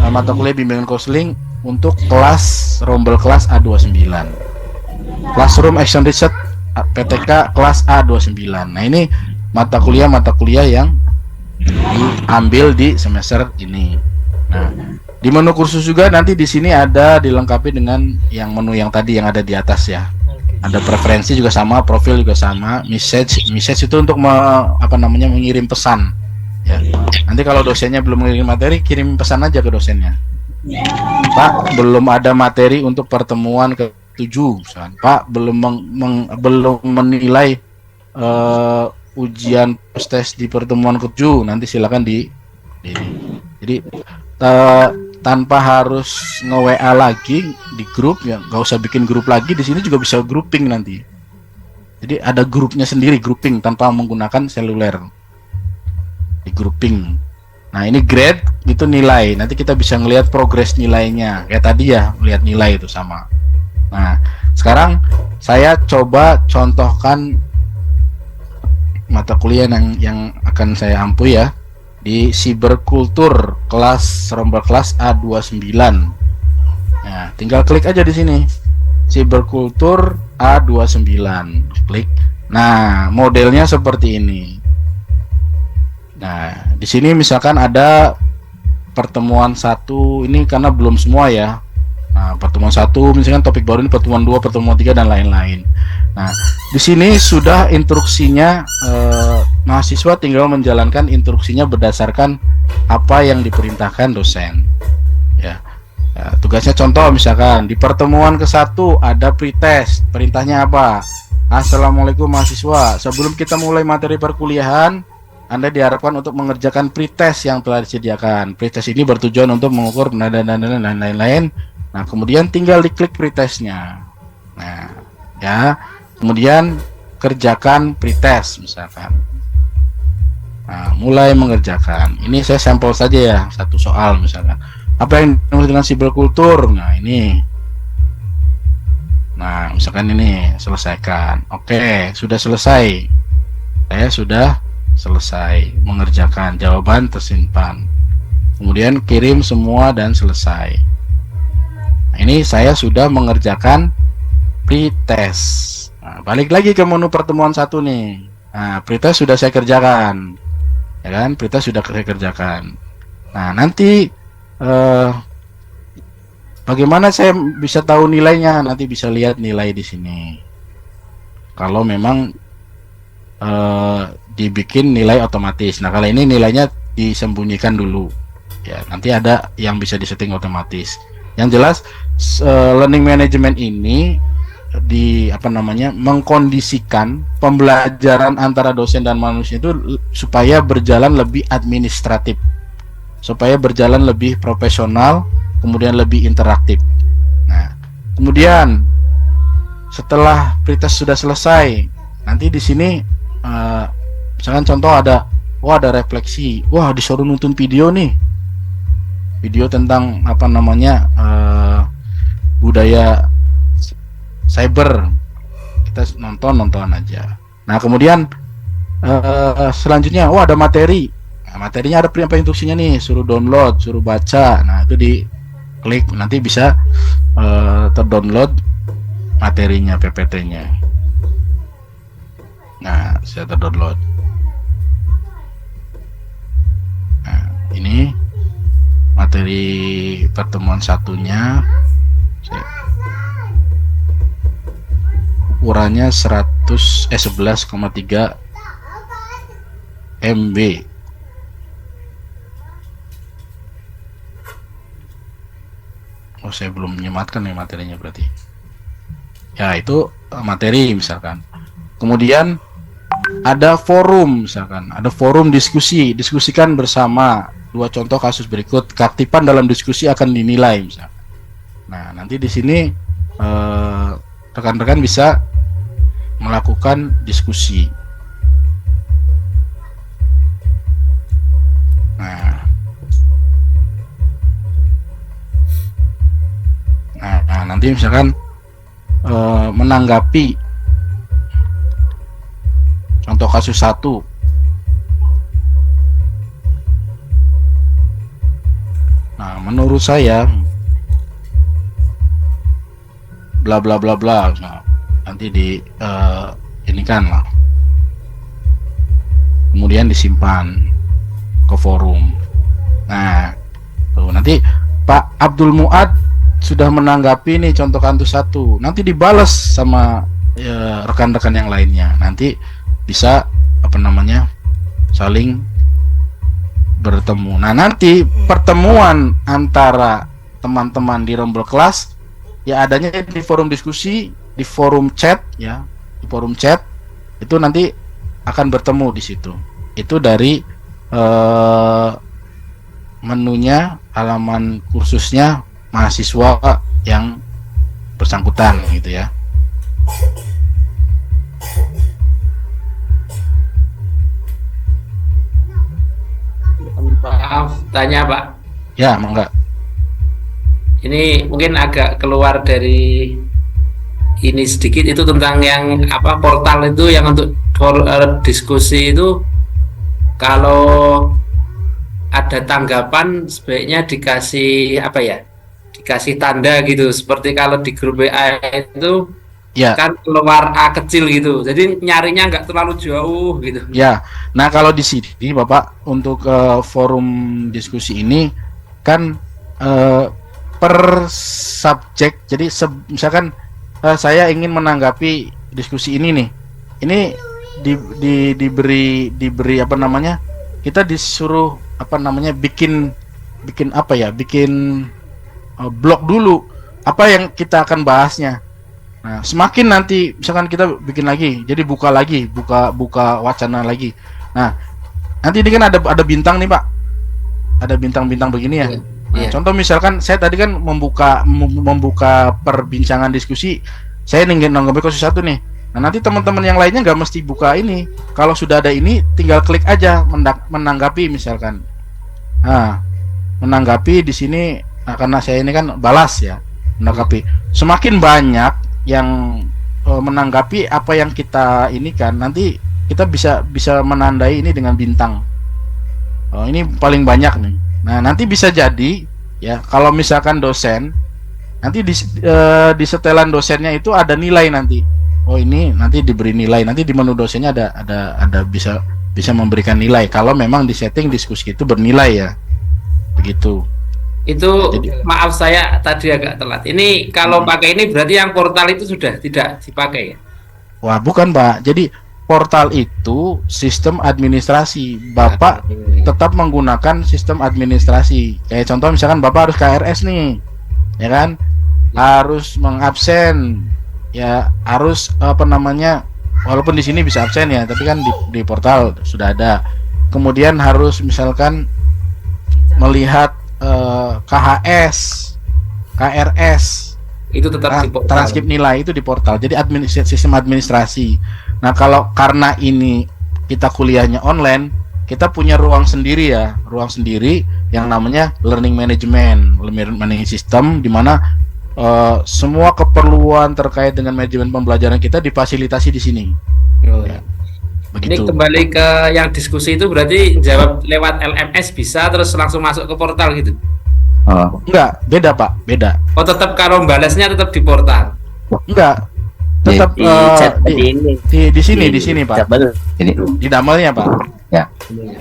mata kuliah bimbingan konseling untuk kelas rombel kelas A29, classroom action research PTK kelas A29. Nah, ini mata kuliah yang diambil di semester ini. Nah, di menu kursus juga nanti di sini ada dilengkapi dengan yang menu yang tadi yang ada di atas ya. Ada preferensi juga sama, profil juga sama, message itu untuk mengirim pesan. Ya. Nanti kalau dosennya belum mengirim materi, kirim pesan aja ke dosennya. Pak, belum ada materi untuk pertemuan ke-7, misalkan. Pak, belum menilai ujian tes di pertemuan ke-7, nanti silakan jadi tanpa harus nge-WA lagi di grup, ya nggak usah bikin grup lagi. Di sini juga bisa grouping nanti. Jadi ada grupnya sendiri, grouping tanpa menggunakan seluler. Di grouping. Nah, ini grade itu nilai. Nanti kita bisa ngelihat progres nilainya. Kayak tadi ya, lihat nilai itu sama. Nah, sekarang saya coba contohkan mata kuliah yang akan saya ampu ya di Siberkultur kelas Rombel kelas A29. Nah, tinggal klik aja di sini. Siberkultur A29. Klik. Nah, modelnya seperti ini. Nah, di sini misalkan ada pertemuan 1, ini karena belum semua ya. Nah, pertemuan 1 misalkan topik baru ini pertemuan 2, pertemuan 3 dan lain-lain. Nah, di sini sudah instruksinya, mahasiswa tinggal menjalankan instruksinya berdasarkan apa yang diperintahkan dosen. Ya. Ya, tugasnya contoh misalkan di pertemuan ke-1 ada pretest. Perintahnya apa? Assalamualaikum mahasiswa, sebelum kita mulai materi perkuliahan, Anda diharapkan untuk mengerjakan pretest yang telah disediakan. Pretest ini bertujuan untuk mengukur nada dan lain-lain. Nah, kemudian tinggal diklik pretestnya. Nah, ya, kemudian kerjakan pretest misalkan. Nah, mulai mengerjakan. Ini saya sampel saja ya, satu soal misalkan. Apa yang dimaksud dengan siberkultur? Nah, ini. Nah, misalkan ini selesaikan. Oke, sudah selesai. Saya sudah selesai mengerjakan, jawaban tersimpan, kemudian kirim semua dan selesai. Nah, ini saya sudah mengerjakan pretest. Nah, balik lagi ke menu pertemuan 1 nih. Nah, pretest sudah saya kerjakan, ya kan? Pretest sudah saya kerjakan. Nah, nanti bagaimana saya bisa tahu nilainya? Nanti bisa lihat nilai di sini. Kalau memang dibikin nilai otomatis. Nah, kalau ini nilainya disembunyikan dulu. Ya, nanti ada yang bisa disetting otomatis. Yang jelas learning management ini mengkondisikan pembelajaran antara dosen dan manusia itu supaya berjalan lebih administratif, supaya berjalan lebih profesional, kemudian lebih interaktif. Nah, kemudian setelah pretest sudah selesai, nanti di sini misalkan contoh ada refleksi, disuruh nonton video nih, video tentang budaya cyber. Kita nonton aja. Nah, kemudian selanjutnya ada materi. Nah, materinya ada apa instruksinya nih, suruh download, suruh baca. Nah, itu diklik, nanti bisa terdownload materinya, PPT-nya. Nah, saya terdownload. Nah, ini materi pertemuan 1-nya. Ukurannya 11,3 MB. Saya belum menyematkan nih materinya berarti. Ya, itu materi misalkan. Kemudian ada forum misalkan, ada forum diskusikan bersama. 2 contoh kasus berikut, keaktifan dalam diskusi akan dinilai misalkan. Nah, nanti di sini rekan-rekan bisa melakukan diskusi. Nah, nanti misalkan menanggapi contoh kasus 1. Nah, menurut saya bla bla bla bla. Nah, nanti ini kan lah. Kemudian disimpan ke forum. Nah, tuh nanti Pak Abdul Muad sudah menanggapi nih contoh kasus 1. Nanti dibalas sama rekan-rekan yang lainnya. Nanti bisa saling bertemu. Nah, nanti pertemuan antara teman-teman di rombel kelas ya adanya di forum diskusi, di forum chat ya, di forum chat itu nanti akan bertemu di situ. Itu dari menunya, halaman kursusnya mahasiswa yang bersangkutan gitu ya. Maaf, tanya Pak. Ya, mangga. Ini mungkin agak keluar dari ini sedikit, itu tentang yang apa, portal itu yang untuk diskusi itu, kalau ada tanggapan sebaiknya dikasih apa ya? Dikasih tanda gitu, seperti kalau di grup WA itu Ya. kan keluar A kecil gitu. Jadi nyarinya nggak terlalu jauh gitu. Ya, nah kalau di sini Bapak untuk forum diskusi ini kan per subjek. Jadi misalkan saya ingin menanggapi diskusi ini nih. Ini diberi apa namanya? Kita disuruh apa namanya? bikin apa ya? Bikin blog dulu apa yang kita akan bahasnya. Nah, semakin nanti misalkan kita bikin lagi, jadi buka wacana lagi. Nah, nanti ini kan ada bintang nih Pak, ada bintang-bintang begini ya. Nah, contoh misalkan saya tadi kan membuka perbincangan diskusi, saya ingin nanggapi kasus satu nih. Nah, nanti teman-teman yang lainnya nggak mesti buka ini. Kalau sudah ada ini, tinggal klik aja menanggapi misalkan. Nah, menanggapi di sini, nah, karena saya ini kan balas ya, menanggapi. Semakin banyak yang menanggapi apa yang kita ini kan, nanti kita bisa menandai ini dengan bintang. Oh, ini paling banyak nih. Nah, nanti bisa jadi ya kalau misalkan dosen nanti di setelan dosennya itu ada nilai nanti. Oh, ini nanti diberi nilai. Nanti di menu dosennya ada bisa memberikan nilai kalau memang di setting diskusi itu bernilai ya. Begitu. Itu maaf saya tadi agak telat. Ini kalau pakai ini berarti yang portal itu sudah tidak dipakai ya? Wah, bukan Pak. Jadi portal itu sistem administrasi. Bapak tetap menggunakan sistem administrasi. Kayak contoh misalkan Bapak harus KRS nih, ya kan? Harus mengabsen, ya harus apa namanya? Walaupun di sini bisa absen ya, tapi kan di portal sudah ada. Kemudian harus misalkan melihat KHS, KRS, itu tetap di portal. Transkrip nilai itu di portal. Jadi sistem administrasi. Nah, kalau karena ini kita kuliahnya online, kita punya ruang sendiri ya, ruang sendiri yang namanya learning management system, di mana semua keperluan terkait dengan manajemen pembelajaran kita difasilitasi di sini. Ya, begitu. Ini kembali ke yang diskusi itu berarti jawab lewat LMS bisa terus langsung masuk ke portal gitu? Oh. Enggak, beda Pak, beda. Oh, tetap kalau balasnya tetap di portal? Enggak, tetap di sini Pak. Ini di damelnya Pak. Ya,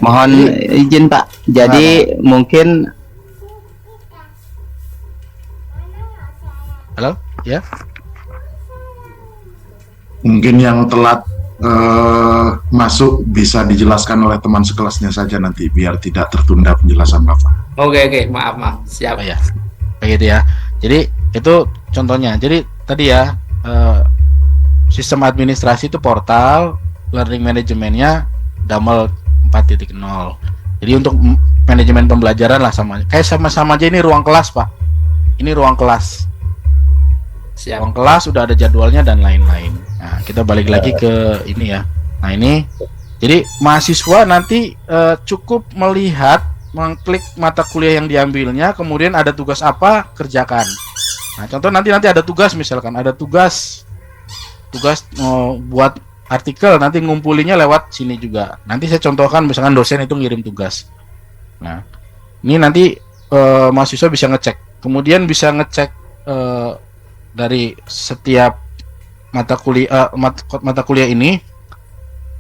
mohon izin Pak. Jadi mungkin halo, ya. Mungkin yang telat masuk bisa dijelaskan oleh teman sekelasnya saja nanti biar tidak tertunda penjelasan Bapak. Oke, maaf, siap. Oh, ya, begitu ya. Jadi itu contohnya. Jadi tadi ya sistem administrasi itu portal, learning manajemennya DAML 4.0. Jadi untuk manajemen pembelajaran lah kayak sama-sama aja ini ruang kelas Pak. Ini ruang kelas. Siap. Ruang kelas sudah ada jadwalnya dan lain-lain. Nah, kita balik lagi ke ini ya. Nah, ini jadi mahasiswa nanti cukup mengklik mata kuliah yang diambilnya, kemudian ada tugas apa, kerjakan. Nah, contoh nanti ada tugas, misalkan ada tugas buat artikel, nanti ngumpulinya lewat sini juga. Nanti saya contohkan misalkan dosen itu ngirim tugas. Nah, ini nanti mahasiswa bisa ngecek. Kemudian bisa ngecek dari setiap mata kuliah ini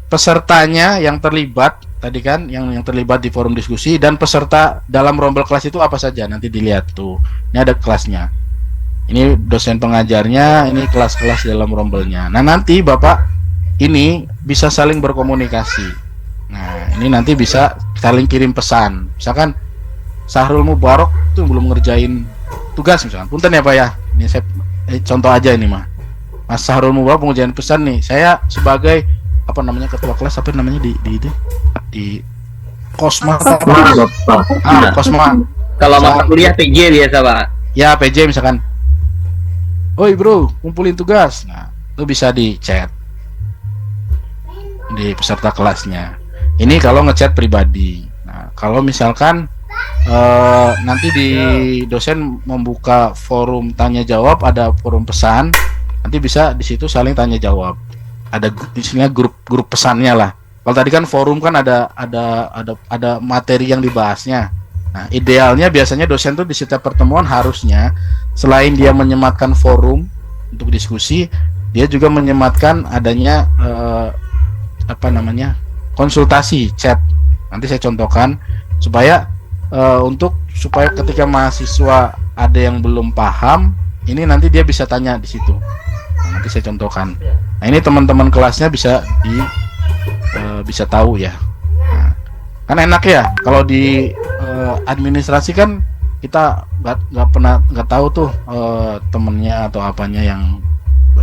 pesertanya yang terlibat tadi kan, yang terlibat di forum diskusi, dan peserta dalam rombel kelas itu apa saja, nanti dilihat tuh. Ini ada kelasnya. Ini dosen pengajarnya, ini kelas-kelas dalam rombelnya. Nah, nanti Bapak ini bisa saling berkomunikasi. Nah, ini nanti bisa saling kirim pesan. Misalkan Sahrul Mubarok tuh belum ngerjain tugas misalkan. Punten ya Pak ya. Ini saya contoh aja ini mah. Mas Sahrul Mubarok pengujian pesan nih. Saya sebagai apa namanya ketua kelas, apa namanya di Kosma. Nah, Kosma. kalau mata kuliah PJ biasa Pak. Ya, PJ misalkan. Oi bro, kumpulin tugas. Nah, lu bisa di chat di peserta kelasnya. Ini kalau ngechat pribadi. Nah, kalau misalkan nanti di dosen membuka forum tanya jawab, ada forum pesan, nanti bisa di situ saling tanya jawab. Ada isinya grup pesannya lah. Kalau tadi kan forum kan ada materi yang dibahasnya. Nah, idealnya biasanya dosen tuh di setiap pertemuan harusnya selain dia menyematkan forum untuk diskusi, dia juga menyematkan adanya konsultasi chat. Nanti saya contohkan supaya supaya ketika mahasiswa ada yang belum paham, ini nanti dia bisa tanya di situ. Nah, nanti saya contohkan. Nah, ini teman-teman kelasnya bisa tahu ya. Nah, kan enak ya kalau di administrasi kan kita nggak tahu tuh temennya atau apanya, yang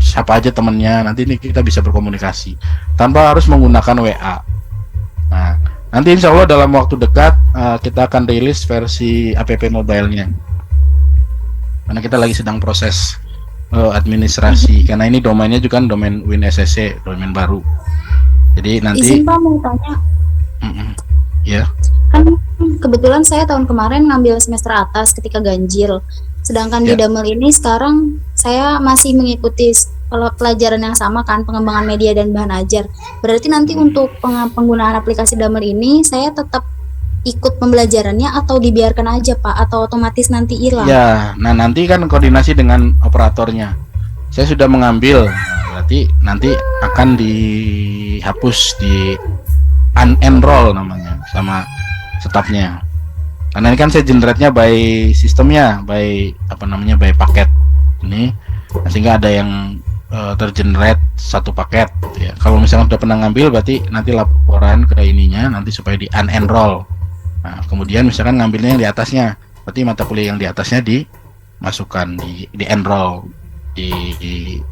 siapa aja temennya. Nanti ini kita bisa berkomunikasi tanpa harus menggunakan WA. Nah, nanti insya Allah dalam waktu dekat kita akan rilis versi app mobile-nya, karena kita lagi sedang proses administrasi, karena ini domainnya juga kan domain WinSCC, domain baru. Jadi nanti izin Pak mau tanya. Ya. Kan kebetulan saya tahun kemarin ngambil semester atas ketika ganjil. Sedangkan di Damel ini sekarang saya masih mengikuti pelajaran yang sama kan, pengembangan media dan bahan ajar. Berarti nanti untuk penggunaan aplikasi Damel ini saya tetap ikut pembelajarannya atau dibiarkan aja Pak, atau otomatis nanti hilang? Ya, nah nanti kan koordinasi dengan operatornya. Saya sudah mengambil, berarti nanti akan dihapus, di unenroll namanya sama stafnya. Karena ini kan saya generate-nya by sistemnya, by by paket ini, nah, sehingga ada yang tergenerate satu paket gitu ya. Kalau misalnya sudah pernah ngambil, berarti nanti laporan ke ininya nanti supaya di unenroll. Nah, kemudian misalkan ngambilnya yang di atasnya, berarti mata kuliah yang di atasnya dimasukkan di enroll di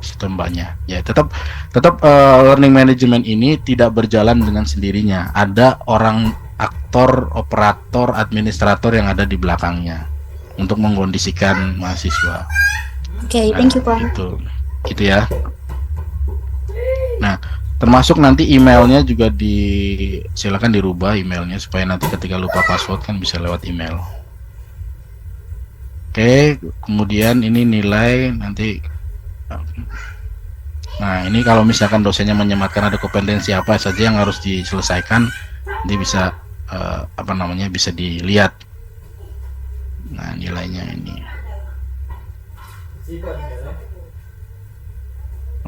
sistem banyak. Ya, tetap learning management ini tidak berjalan dengan sendirinya. Ada orang aktor, operator, administrator yang ada di belakangnya untuk mengkondisikan mahasiswa. Oke, thank you Pak. Gitu ya. Nah, termasuk nanti emailnya juga silakan dirubah emailnya supaya nanti ketika lupa password kan bisa lewat email. Oke, kemudian ini nilai nanti. Nah, ini kalau misalkan dosennya menyematkan ada kompetensi apa saja yang harus diselesaikan, nanti bisa bisa dilihat. Nah, nilainya ini.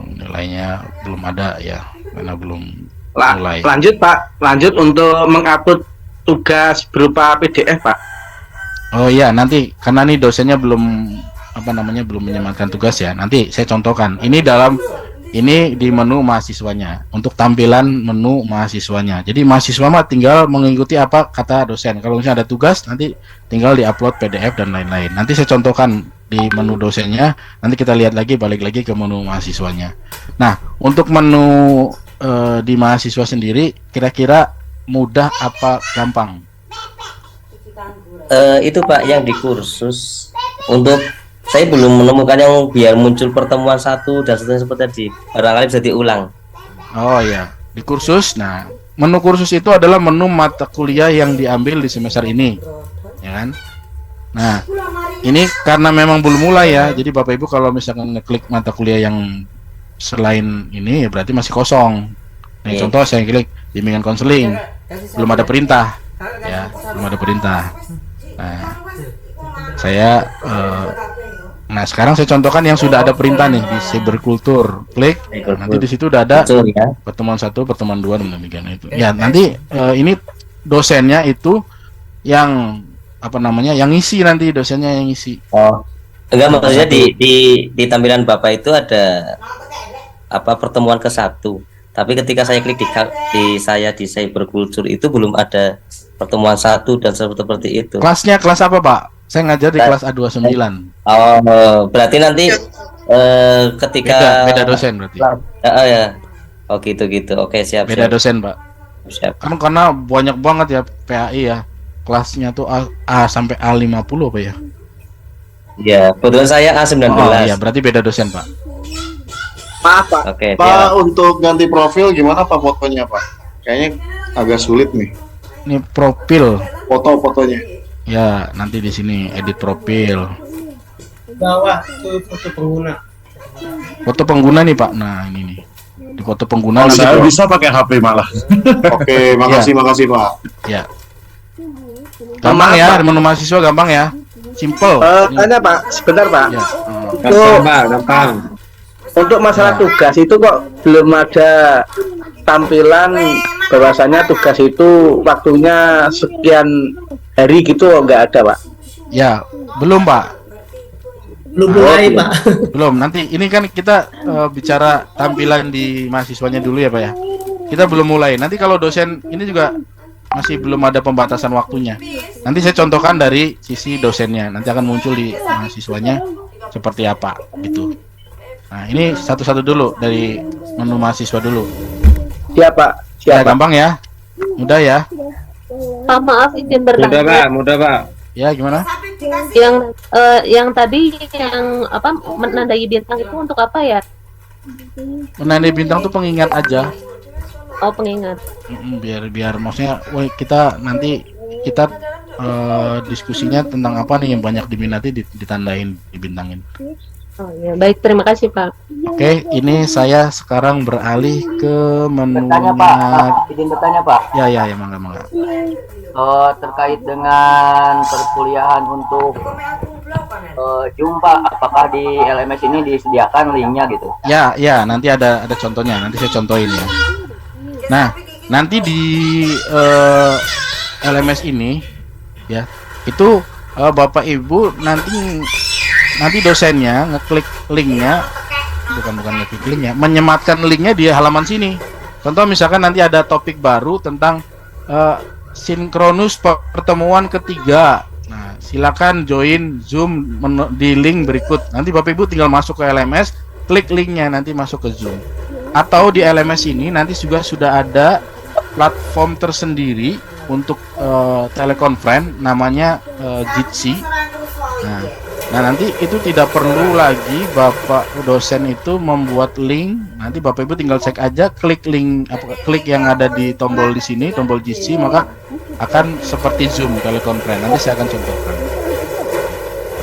Nilainya belum ada ya, karena belum mulai. Lanjut Pak, lanjut untuk mengupload tugas berupa PDF Pak. Oh iya, nanti karena nih dosennya belum belum menyematkan tugas ya. Nanti saya contohkan. Ini di menu mahasiswanya, untuk tampilan menu mahasiswanya. Jadi mahasiswa mah tinggal mengikuti apa kata dosen. Kalau misalnya ada tugas, nanti tinggal diupload PDF dan lain-lain. Nanti saya contohkan di menu dosennya. Nanti kita lihat lagi, balik lagi ke menu mahasiswanya. Nah, untuk menu di mahasiswa sendiri, kira-kira mudah apa gampang? Itu Pak yang di kursus, untuk saya belum menemukan yang biar muncul pertemuan satu dan seterusnya seperti tadi, barangkali bisa diulang. Oh ya, di kursus. Nah, menu kursus itu adalah menu mata kuliah yang diambil di semester ini, ya kan? Nah, ini karena memang belum mulai ya, jadi Bapak Ibu kalau misalkan ngeklik mata kuliah yang selain ini, ya berarti masih kosong. Nah, contoh saya klik bimbingan konseling, belum ada perintah, ya, belum ada perintah. Nah, sekarang saya contohkan yang sudah ada perintah nih di Cyberkultur. Klik, nanti di situ udah ada pertemuan 1, pertemuan 2 dan demikian itu. Ya, nanti ini dosennya itu yang yang ngisi, nanti dosennya yang ngisi. Oh, enggak, maksudnya di tampilan Bapak itu ada pertemuan ke-1. Tapi ketika saya klik di Cyberkultur itu belum ada pertemuan 1 dan seperti itu. Kelasnya kelas apa Pak? Saya ngajar di kelas A29. Oh, berarti nanti ketika beda dosen berarti. Ya. Oh gitu. Oke, siap. Beda dosen Pak. Siap. Kan karena banyak banget ya PAI ya. Kelasnya tuh A sampai A50 apa ya? Ya, kebetulan saya A19. Oh iya, berarti beda dosen, Pak. Maaf Pak. Oke, Pak, untuk ganti profil gimana Pak fotonya Pak? Kayaknya agak sulit nih. Ini profil. Foto-fotonya. Ya, nanti di sini edit profil. Bawah ke foto pengguna. Foto pengguna nih, Pak. Nah, ini nih. Di foto pengguna nanti Saya bisa pakai HP malah. Oke, makasih makasih Pak. Ya. Gampang ya, menu mahasiswa gampang ya. Simple. Tanya Pak, sebentar Pak. Ya. Gampang. Untuk masalah tugas itu kok belum ada tampilan bahwasanya tugas itu waktunya sekian hari gitu, nggak ada Pak? Ya, belum Pak. Belum mulai Pak. Belum. Nanti ini kan kita bicara tampilan di mahasiswanya dulu ya Pak ya. Kita belum mulai. Nanti kalau dosen ini juga masih belum ada pembatasan waktunya. Nanti saya contohkan dari sisi dosennya. Nanti akan muncul di mahasiswanya seperti apa gitu. Nah, ini satu-satu dulu dari menu mahasiswa dulu. Siap Pak. Ya, gampang ya. Mudah ya. Pak, maaf izin bertanya. Mudah Pak. Ya, gimana? Yang tadi yang apa menandai bintang itu untuk apa ya? Menandai bintang tuh pengingat aja. Oh, pengingat. Biar maksudnya kita nanti kita diskusinya tentang apa nih yang banyak diminati ditandain, dibintangin. Oh ya, baik, terima kasih Pak. Oke, ini saya sekarang beralih ke menu. Bertanya Pak, izin bertanya Pak. Ya, mangga. Terkait dengan perkuliahan untuk jumpa, apakah di LMS ini disediakan linknya gitu? Ya, nanti ada contohnya. Nanti saya contohin ya. Nah, nanti di LMS ini ya, itu Bapak Ibu nanti dosennya ngeklik linknya, bukan ngeklik linknya, menyematkan linknya di halaman sini. Contoh misalkan nanti ada topik baru tentang sinkronus pertemuan ketiga. Nah, silakan join Zoom di link berikut. Nanti Bapak Ibu tinggal masuk ke LMS, klik linknya, nanti masuk ke Zoom. Atau di LMS ini nanti juga sudah ada platform tersendiri untuk telekonferensi, namanya Jitsi. Nah, nanti itu tidak perlu lagi Bapak dosen itu membuat link. Nanti Bapak Ibu tinggal cek aja, klik link klik yang ada di tombol di sini, tombol Jitsi, maka akan seperti Zoom telekonferensi. Nanti saya akan contohkan.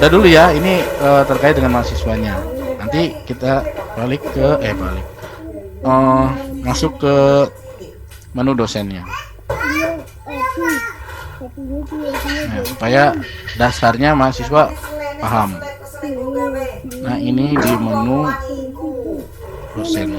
Udah dulu ya, ini terkait dengan mahasiswanya. Nanti kita masuk ke menu dosennya. Nah, supaya dasarnya mahasiswa paham. Nah, ini di menu dosen.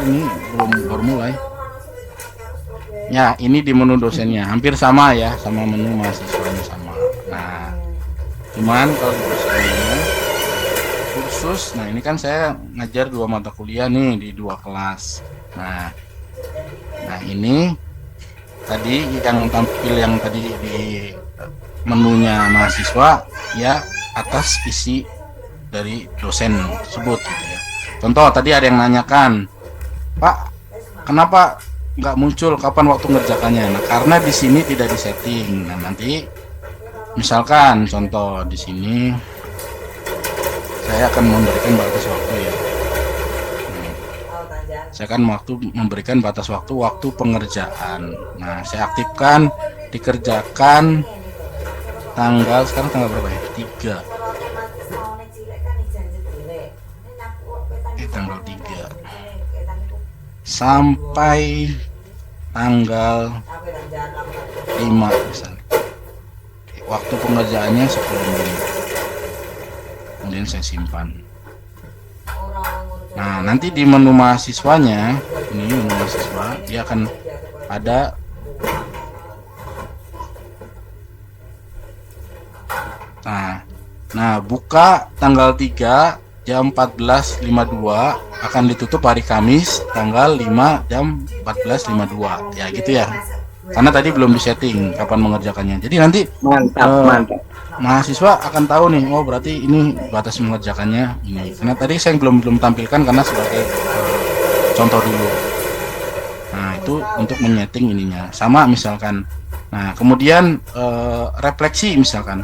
Ini baru mulai. Ya, ini di menu dosennya hampir sama ya, sama menu mahasiswanya sama. Nah, cuman kalau di dosennya kursus, nah ini kan saya ngajar 2 mata kuliah nih di 2 kelas. Nah ini tadi yang tampil yang tadi di menunya mahasiswa ya, atas isi dari dosen tersebut gitu ya. Contoh tadi ada yang nanyakan, Pak, kenapa nggak muncul kapan waktu ngerjakannya? Nah, karena di sini tidak disetting. Nah, nanti misalkan contoh di sini saya akan memberikan batas waktu ya. Saya akan memberikan batas waktu pengerjaan. Nah, saya aktifkan dikerjakan tanggal, sekarang tanggal berapa ya? 3. Tanggal 3 sampai tanggal 5 misalnya. Waktu pengerjaannya 10 menit. Kemudian saya simpan. Nah, nanti di menu mahasiswanya, ini menu mahasiswa, dia akan ada Nah, buka tanggal 3 jam 14.52, akan ditutup hari Kamis tanggal 5 jam 14.52. Ya gitu ya. Karena tadi belum disetting kapan mengerjakannya. Jadi nanti mantap. Mahasiswa akan tahu nih, oh berarti ini batas mengerjakannya ini. Karena tadi saya belum tampilkan karena sebagai contoh dulu. Nah, itu untuk menyeting ininya. Sama misalkan. Nah, kemudian refleksi misalkan.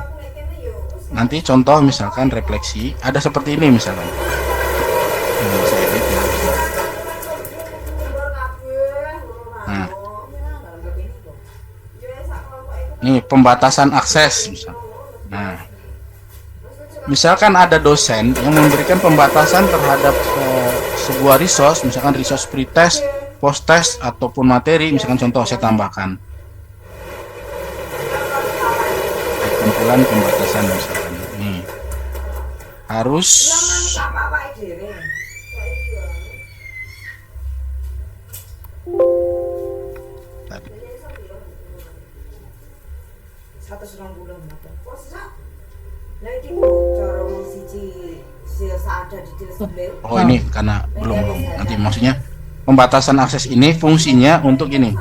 Nanti contoh misalkan refleksi ada seperti ini misalkan. Saya edit ya. Nah, ini pembatasan akses misal. Nah, misalkan ada dosen yang memberikan pembatasan terhadap sebuah resource, misalkan resource pretest, post-test ataupun materi, misalkan contoh saya tambahkan kumpulan pembatasan misalkan ini harus oh ini karena belum nanti maksudnya pembatasan akses ini fungsinya untuk ini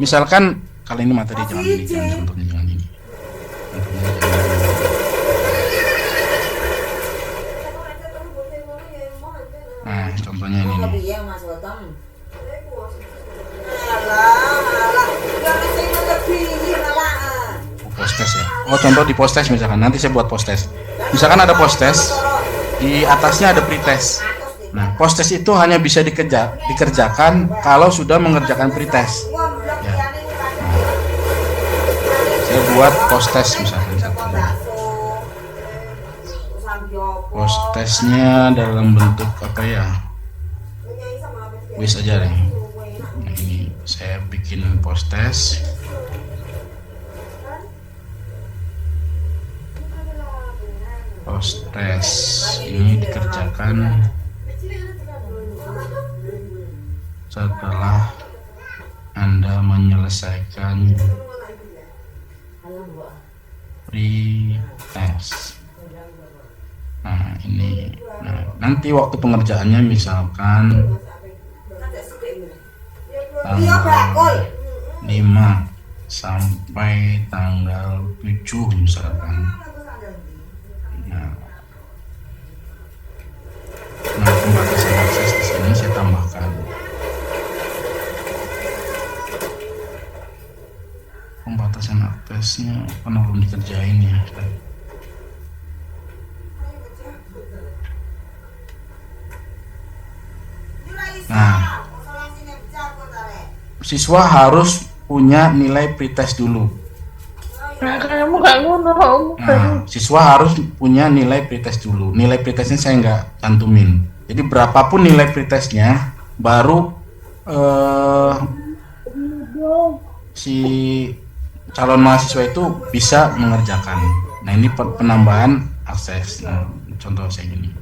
misalkan kali ini materi jangan ini contohnya jangan ini nah contohnya ini nih. Post-test ya. Oh contoh di post-test misalkan nanti saya buat post-test. Misalkan ada post-test di atasnya ada pretest. Nah post-test itu hanya bisa dikerjakan kalau sudah mengerjakan pretest. Ya. Nah, saya buat post-test misalkan satu. Post-testnya dalam bentuk apa ya? Wis aja deh. Nah, ini saya bikin post-test. Post-test ini dikerjakan setelah Anda menyelesaikan pretest. Nah ini, nah nanti waktu pengerjaannya misalkan tanggal 5 sampai tanggal 7 misalkan. Nah, pembatasan akses di sini saya tambahkan. Pembatasan aksesnya karena belum dikerjain ya. Nah, siswa harus punya nilai pretest dulu. Nah, siswa harus punya nilai pretest dulu. Nilai pretestnya saya nggak cantumin. Jadi berapapun nilai pretestnya, baru si calon mahasiswa itu bisa mengerjakan. Nah ini penambahan akses. Nah, contoh saya gini.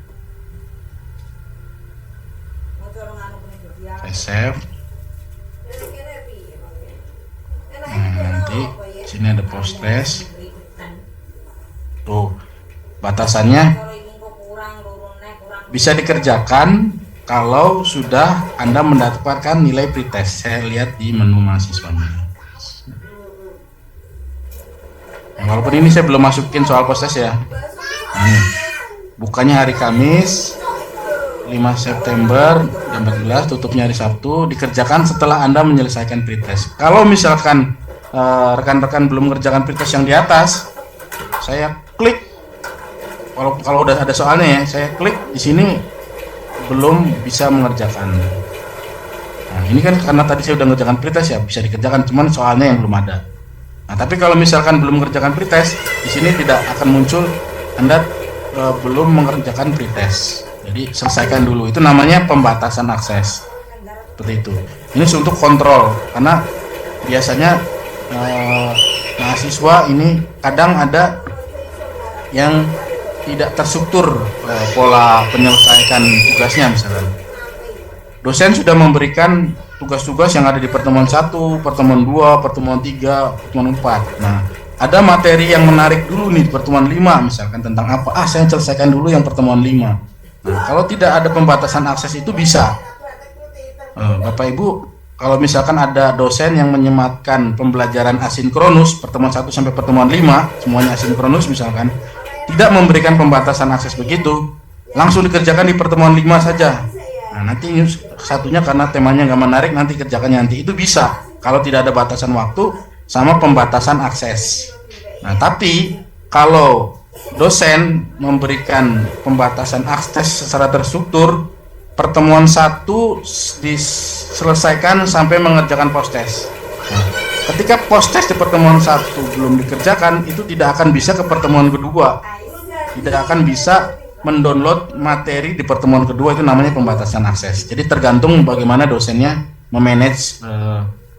Saya save. Nah nanti sini ada post-test. Tuh batasannya bisa dikerjakan kalau sudah Anda mendapatkan nilai pretest. Saya lihat di menu mahasiswanya. Nah, walaupun ini saya belum masukin soal post-test ya. Nah, bukannya hari Kamis 5 September jam 14, tutupnya hari Sabtu, dikerjakan setelah Anda menyelesaikan pretest. Kalau misalkan rekan-rekan belum mengerjakan pretest yang di atas, saya klik. Kalau udah ada soalnya ya, saya klik di sini belum bisa mengerjakan. Nah, ini kan karena tadi saya udah mengerjakan pretest ya, bisa dikerjakan, cuman soalnya yang belum ada. Nah, tapi kalau misalkan belum mengerjakan pretest, di sini tidak akan muncul Anda belum mengerjakan pretest. Jadi selesaikan dulu. Itu namanya pembatasan akses. Seperti itu. Ini untuk kontrol, karena biasanya mahasiswa ini kadang ada yang tidak terstruktur pola penyelesaian tugasnya misalkan. Dosen sudah memberikan tugas-tugas yang ada di pertemuan 1, pertemuan 2, pertemuan 3, pertemuan 4. Nah, ada materi yang menarik dulu nih di pertemuan 5 misalkan tentang apa? Saya selesaikan dulu yang pertemuan 5. Nah, kalau tidak ada pembatasan akses itu bisa. Bapak Ibu, kalau misalkan ada dosen yang menyematkan pembelajaran asinkronus pertemuan 1 sampai pertemuan 5, semuanya asinkronus misalkan, tidak memberikan pembatasan akses begitu, langsung dikerjakan di pertemuan 5 saja. Nah, nanti satunya karena temanya nggak menarik, nanti kerjakannya nanti. Itu bisa kalau tidak ada batasan waktu sama pembatasan akses. Nah, tapi kalau dosen memberikan pembatasan akses secara terstruktur, pertemuan 1 diselesaikan sampai mengerjakan post-test. Nah, ketika post-test di pertemuan 1 belum dikerjakan, itu tidak akan bisa ke pertemuan kedua. Tidak akan bisa mendownload materi di pertemuan kedua, itu namanya pembatasan akses. Jadi tergantung bagaimana dosennya memanage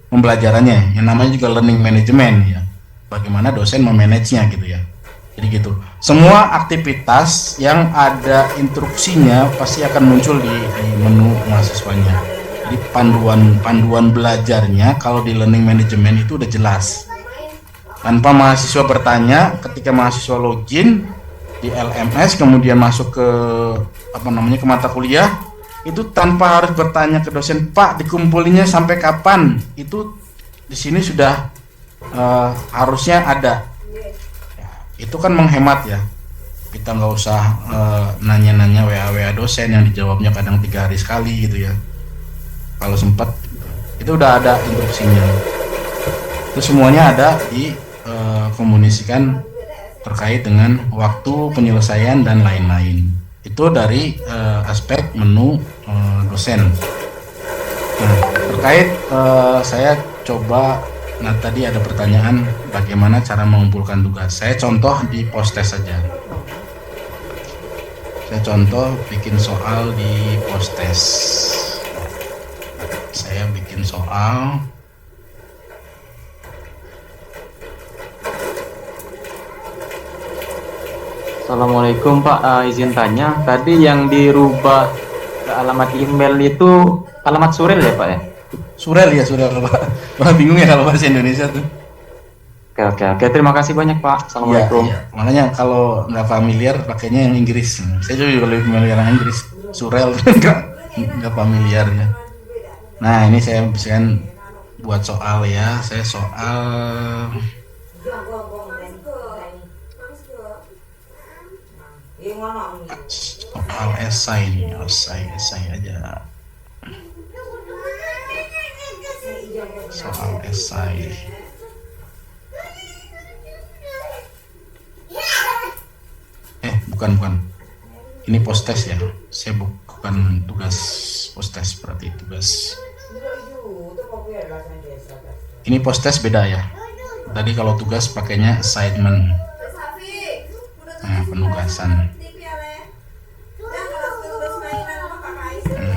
pembelajarannya. Yang namanya juga learning management ya. Bagaimana dosen memanagenya gitu ya. Jadi gitu. Semua aktivitas yang ada instruksinya pasti akan muncul di menu mahasiswanya. Jadi panduan belajarnya kalau di learning management itu udah jelas. Tanpa mahasiswa bertanya, ketika mahasiswa login di LMS kemudian masuk ke ke mata kuliah, itu tanpa harus bertanya ke dosen, Pak dikumpulinya sampai kapan? Itu di sini sudah harusnya ada. Itu kan menghemat ya, kita nggak usah nanya-nanya WA dosen yang dijawabnya kadang 3 hari sekali gitu ya. Kalau sempat itu udah ada instruksinya, itu semuanya ada di komunikasikan terkait dengan waktu penyelesaian dan lain-lain. Itu dari aspek menu dosen. Nah, terkait saya coba. Nah, tadi ada pertanyaan bagaimana cara mengumpulkan tugas. Saya contoh di post-test saja. Saya contoh bikin soal di post-test. Saya bikin soal. Assalamualaikum Pak, izin tanya, tadi yang dirubah ke alamat email itu alamat surel ya Pak ya? Surel ya, surel Pak. Wah, bingung ya kalau bahasa Indonesia tuh. Oke, terima kasih banyak Pak. Assalamualaikum. Ya. Makanya kalau nggak familiar pakainya yang Inggris. Saya juga lebih familiar yang Inggris. Surel nggak familiar ya. Nah, ini saya misalkan buat soal ya. Saya soal esai nih, esai aja. Soal esai. Bukan. Ini post-test ya. Saya bukan tugas post-test, berarti tugas. Ini post-test beda ya. Tadi kalau tugas pakainya assignment. Nah, penugasan.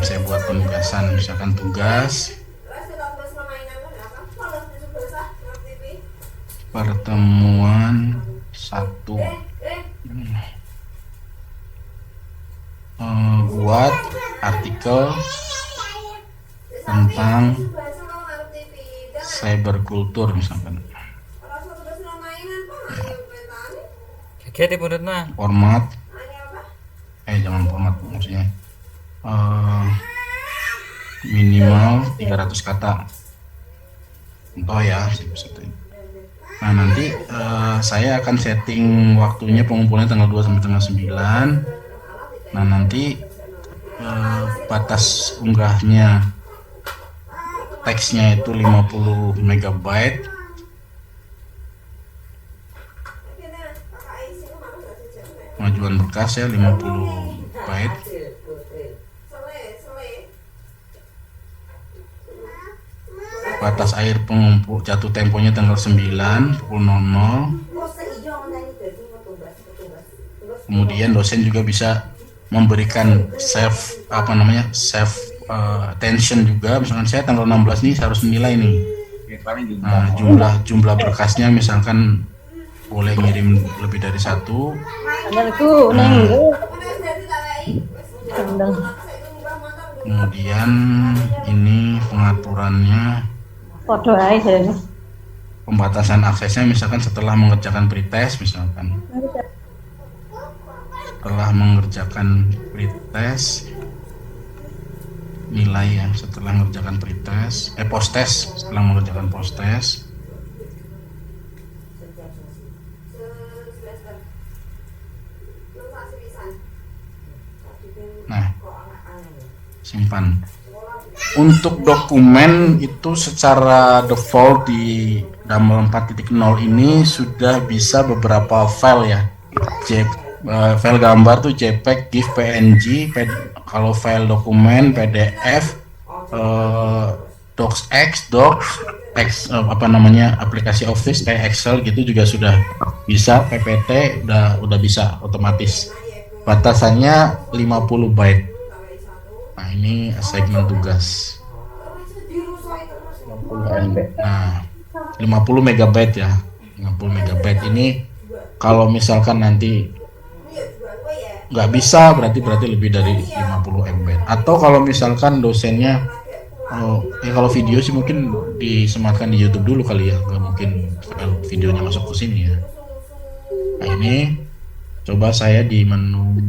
Saya buat penugasan, misalkan tugas pertemuan 1, buat artikel tentang cyberkultur misalkan ya. Format jangan format, maksudnya minimal 300 kata contoh ya. Nah, nanti saya akan setting waktunya pengumpulannya tanggal 2 sampai tanggal 9. Nah, nanti batas unggahnya teksnya itu 50 MB. Pengajuan berkas ya 50 byte. Batas akhir pengumpul jatuh temponya tanggal 9 pukul 00. Kemudian dosen juga bisa memberikan save attention juga. Misalkan saya tanggal 16 nih saya harus menilai nih. Nah, jumlah berkasnya misalkan boleh ngirim lebih dari 1. Kemudian ini pengaturannya. Pembatasan aksesnya misalkan setelah mengerjakan pretest misalkan. Setelah mengerjakan pretest, nilai ya setelah mengerjakan pretest, post test setelah mengerjakan post test. Nah, simpan. Untuk dokumen itu secara default di Damel 4.0 ini sudah bisa beberapa file ya. File gambar tuh JPEG, GIF, PNG, kalau file dokumen PDF, DocX, aplikasi Office kayak Excel gitu juga sudah bisa, PPT udah bisa otomatis. Batasannya 50 byte. Nah, ini assignment tugas. 50 megabyte ya. 50 megabyte ini kalau misalkan nanti nggak bisa berarti lebih dari 50 MB. Atau kalau misalkan dosennya kalau video sih mungkin disematkan di YouTube dulu kali ya, nggak mungkin videonya masuk ke sini ya. Nah, ini coba saya di menu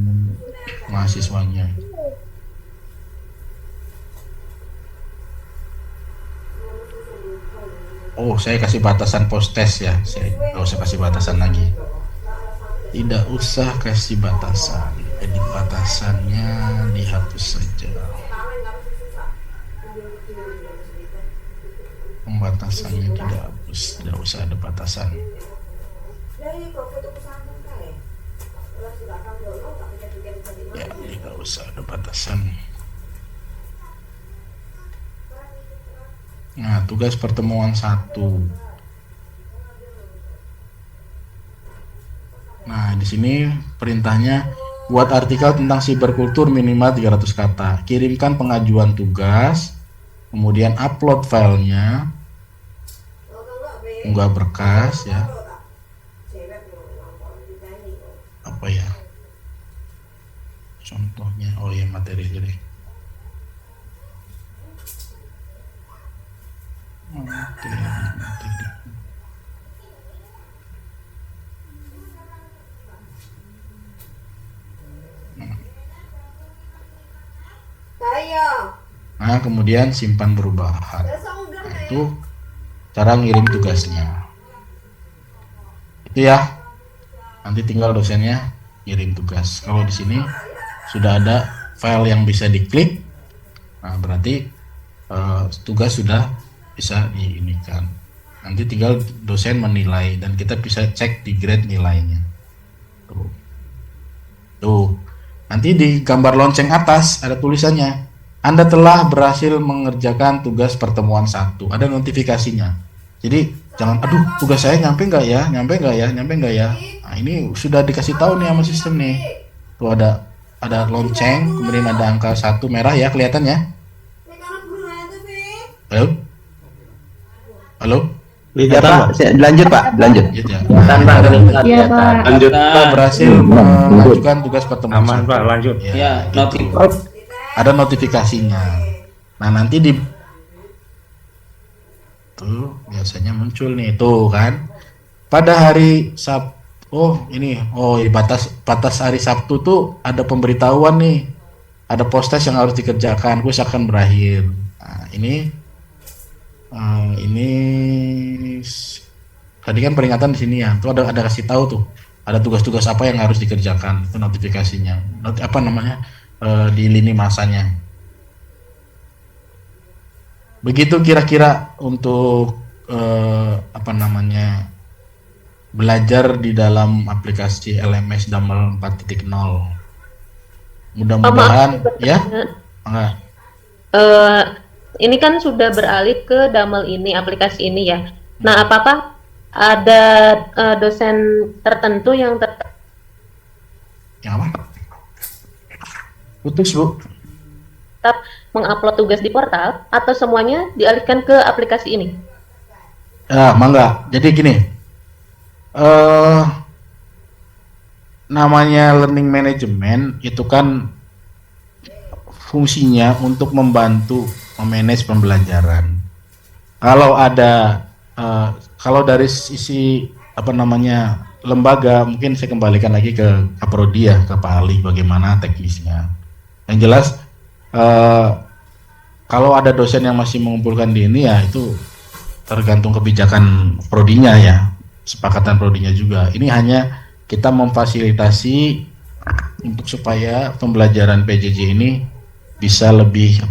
mahasiswanya. Oh, saya kasih batasan post test ya. Saya nggak usah kasih batasan lagi. Tidak usah kasih batasan. Edit batasannya dihapus saja. Pembatasannya tidak hapus. Tidak usah ada batasan. Ya, tidak usah ada batasan. Nah, tugas pertemuan 1. Nah, di sini perintahnya buat artikel tentang siberkultur minimal 300 kata. Kirimkan pengajuan tugas, kemudian upload filenya, unggah berkas ya. Apa ya? Contohnya, oh ya materi jadi. Nah, kemudian simpan perubahan. Nah, itu cara ngirim tugasnya. Itu ya. Nanti tinggal dosennya ngirim tugas. Kalau di sini sudah ada file yang bisa diklik, nah berarti tugas sudah bisa diinikan. Nanti tinggal dosen menilai dan kita bisa cek di grade nilainya. Tuh. Nanti di gambar lonceng atas ada tulisannya, Anda telah berhasil mengerjakan tugas pertemuan 1. Ada notifikasinya. Jadi jangan, aduh tugas saya nyampe nggak ya. Nah, ini sudah dikasih tahu nih sama sistem nih. Tuh ada lonceng, kemudian ada angka 1 merah ya kelihatannya. Halo? Lanjut Pak, lanjut. Iya Pak. Lanjut. Kita berhasil mengajukan tugas pertemuan. Aman Pak, lanjut. Ya, ada notifikasinya. Nah, nanti tuh biasanya muncul nih, tuh kan. Pada hari batas hari Sabtu tuh ada pemberitahuan nih. Ada post test yang harus dikerjakan, kuis akan berakhir. Nah, ini tadi kan peringatan di sini ya, tuh ada kasih tahu tuh ada tugas-tugas apa yang harus dikerjakan, itu notifikasinya, di lini masanya. Begitu kira-kira untuk belajar di dalam aplikasi LMS Damel 4.0. Mudah-mudahan ya. Ini kan sudah beralih ke Damel ini, aplikasi ini ya. Nah, apakah ada dosen tertentu yang apa? Putus Bu. Tetap mengupload tugas di portal atau semuanya dialihkan ke aplikasi ini? Ya, mangga. Jadi gini, namanya learning management itu kan fungsinya untuk membantu memanage pembelajaran. Kalau ada kalau dari sisi lembaga, mungkin saya kembalikan lagi ke Kaprodi ya, ke Pak Ali, bagaimana teknisnya. Yang jelas kalau ada dosen yang masih mengumpulkan di ini ya itu tergantung kebijakan prodinya ya, sepakatan prodinya juga. Ini hanya kita memfasilitasi untuk supaya pembelajaran PJJ ini bisa lebih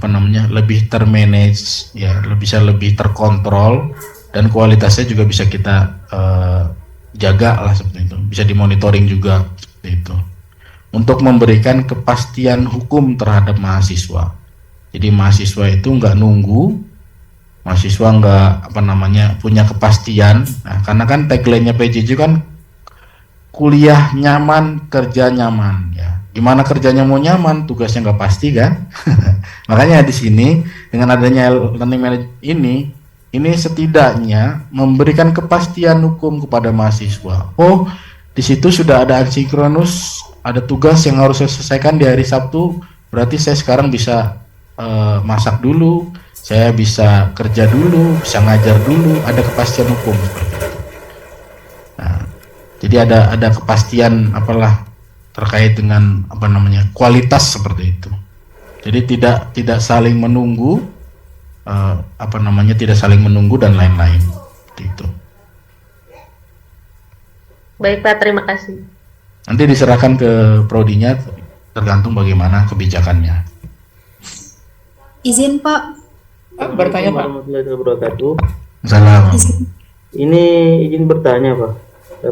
lebih termanage ya, bisa lebih terkontrol dan kualitasnya juga bisa kita jaga lah seperti itu, bisa dimonitoring juga seperti itu, untuk memberikan kepastian hukum terhadap mahasiswa. Jadi mahasiswa itu nggak nunggu, mahasiswa nggak punya kepastian. Nah, karena kan tagline-nya PJJ kan kuliah nyaman, kerja nyaman ya. Gimana kerjanya mau nyaman, tugasnya nggak pasti kan? Makanya di sini dengan adanya learning management ini setidaknya memberikan kepastian hukum kepada mahasiswa. Oh, di situ sudah ada asinkronus, ada tugas yang harus saya selesaikan di hari Sabtu, berarti saya sekarang bisa masak dulu, saya bisa kerja dulu, bisa ngajar dulu, ada kepastian hukum seperti itu. Nah, jadi ada kepastian terkait dengan kualitas seperti itu. Jadi tidak saling menunggu, tidak saling menunggu dan lain-lain. Itu. Baik Pak, terima kasih. Nanti diserahkan ke prodinya, tergantung bagaimana kebijakannya. Izin Pak. Bertanya Pak. Warahmatullahi wabarakatuh. Salam. Ini izin bertanya Pak.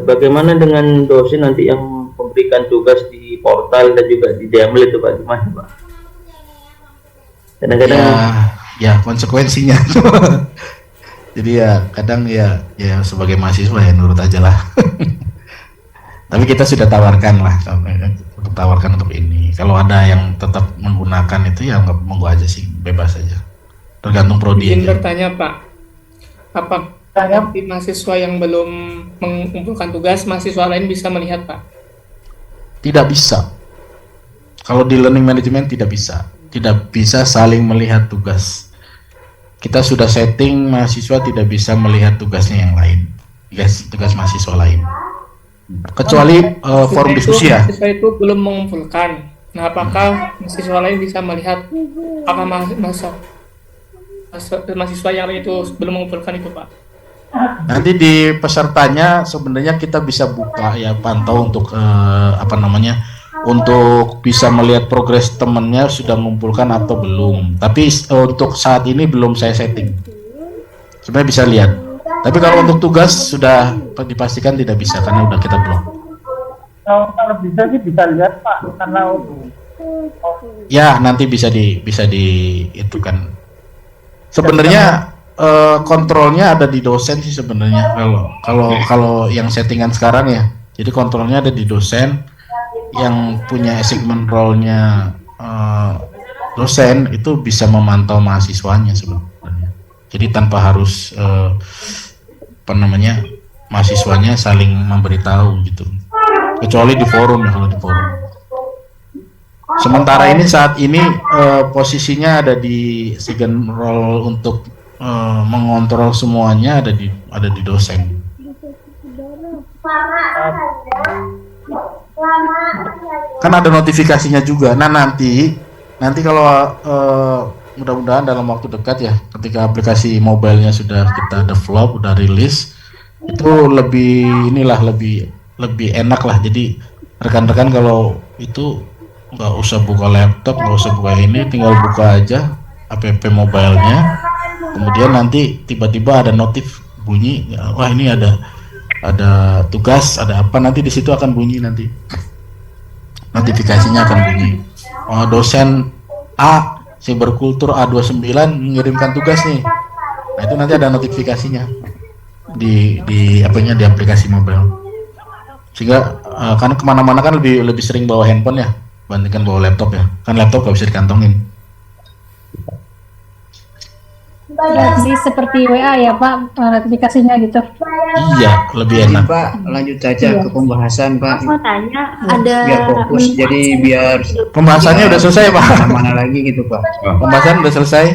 Bagaimana dengan dosen nanti yang memberikan tugas di portal dan juga di DML itu Pak, gimana Pak? Kadang-kadang ya konsekuensinya. Jadi ya kadang ya sebagai mahasiswa ya nurut aja lah. Tapi kita sudah tawarkan untuk ini. Kalau ada yang tetap menggunakan itu ya nggak monggo aja sih, bebas aja. Tergantung prodi. Izin bertanya Pak, apakah di mahasiswa yang belum mengumpulkan tugas, mahasiswa lain bisa melihat Pak? Tidak bisa. Kalau di learning management tidak bisa saling melihat tugas. Kita sudah setting mahasiswa tidak bisa melihat tugasnya yang lain, tugas mahasiswa lain. Kecuali forum diskusi ya. Mahasiswa itu belum mengumpulkan. Nah, apakah mahasiswa lain bisa melihat apakah mahasiswa yang lain itu belum mengumpulkan itu Pak? Nanti di pesertanya sebenarnya kita bisa buka ya, pantau untuk untuk bisa melihat progres temennya sudah mengumpulkan atau belum. Tapi untuk saat ini belum saya setting. Sebenarnya bisa lihat. Tapi kalau untuk tugas sudah dipastikan tidak bisa karena udah kita blok. Kalau bisa sih bisa lihat Pak, karena ya nanti bisa di itu kan. Sebenarnya kontrolnya ada di dosen sih sebenarnya kalau yang settingan sekarang ya. Jadi kontrolnya ada di dosen, yang punya assignment role-nya dosen itu bisa memantau mahasiswanya sebenarnya. Jadi tanpa harus mahasiswanya saling memberitahu gitu. Kecuali di forum ya, kalau di forum. Sementara ini saat ini posisinya ada di assignment role untuk mengontrol semuanya ada di dosen. Kan ada notifikasinya juga. Nah nanti kalau mudah-mudahan dalam waktu dekat ya, ketika aplikasi mobilenya sudah kita develop, udah rilis, itu lebih enak lah. Jadi rekan-rekan kalau itu nggak usah buka laptop, nggak usah buka ini, tinggal buka aja app mobilenya. Kemudian nanti tiba-tiba ada notif bunyi, wah ini ada tugas, ada apa, nanti di situ akan bunyi, nanti notifikasinya akan bunyi. Dosen A Cyberkultur A29 mengirimkan tugas nih. Nah itu nanti ada notifikasinya di aplikasi mobile. Sehingga kan kemana-mana kan lebih sering bawa handphone ya, bandingkan bawa laptop ya. Kan laptop gak bisa dikantongin. Jadi seperti WA ya Pak, notifikasinya gitu. Iya, lebih enak. Pak, lanjut aja ke pembahasan Pak. Mau tanya, ada Biar fokus, jadi biar pembahasannya udah selesai Pak. Mana lagi gitu Pak. Pembahasan udah selesai.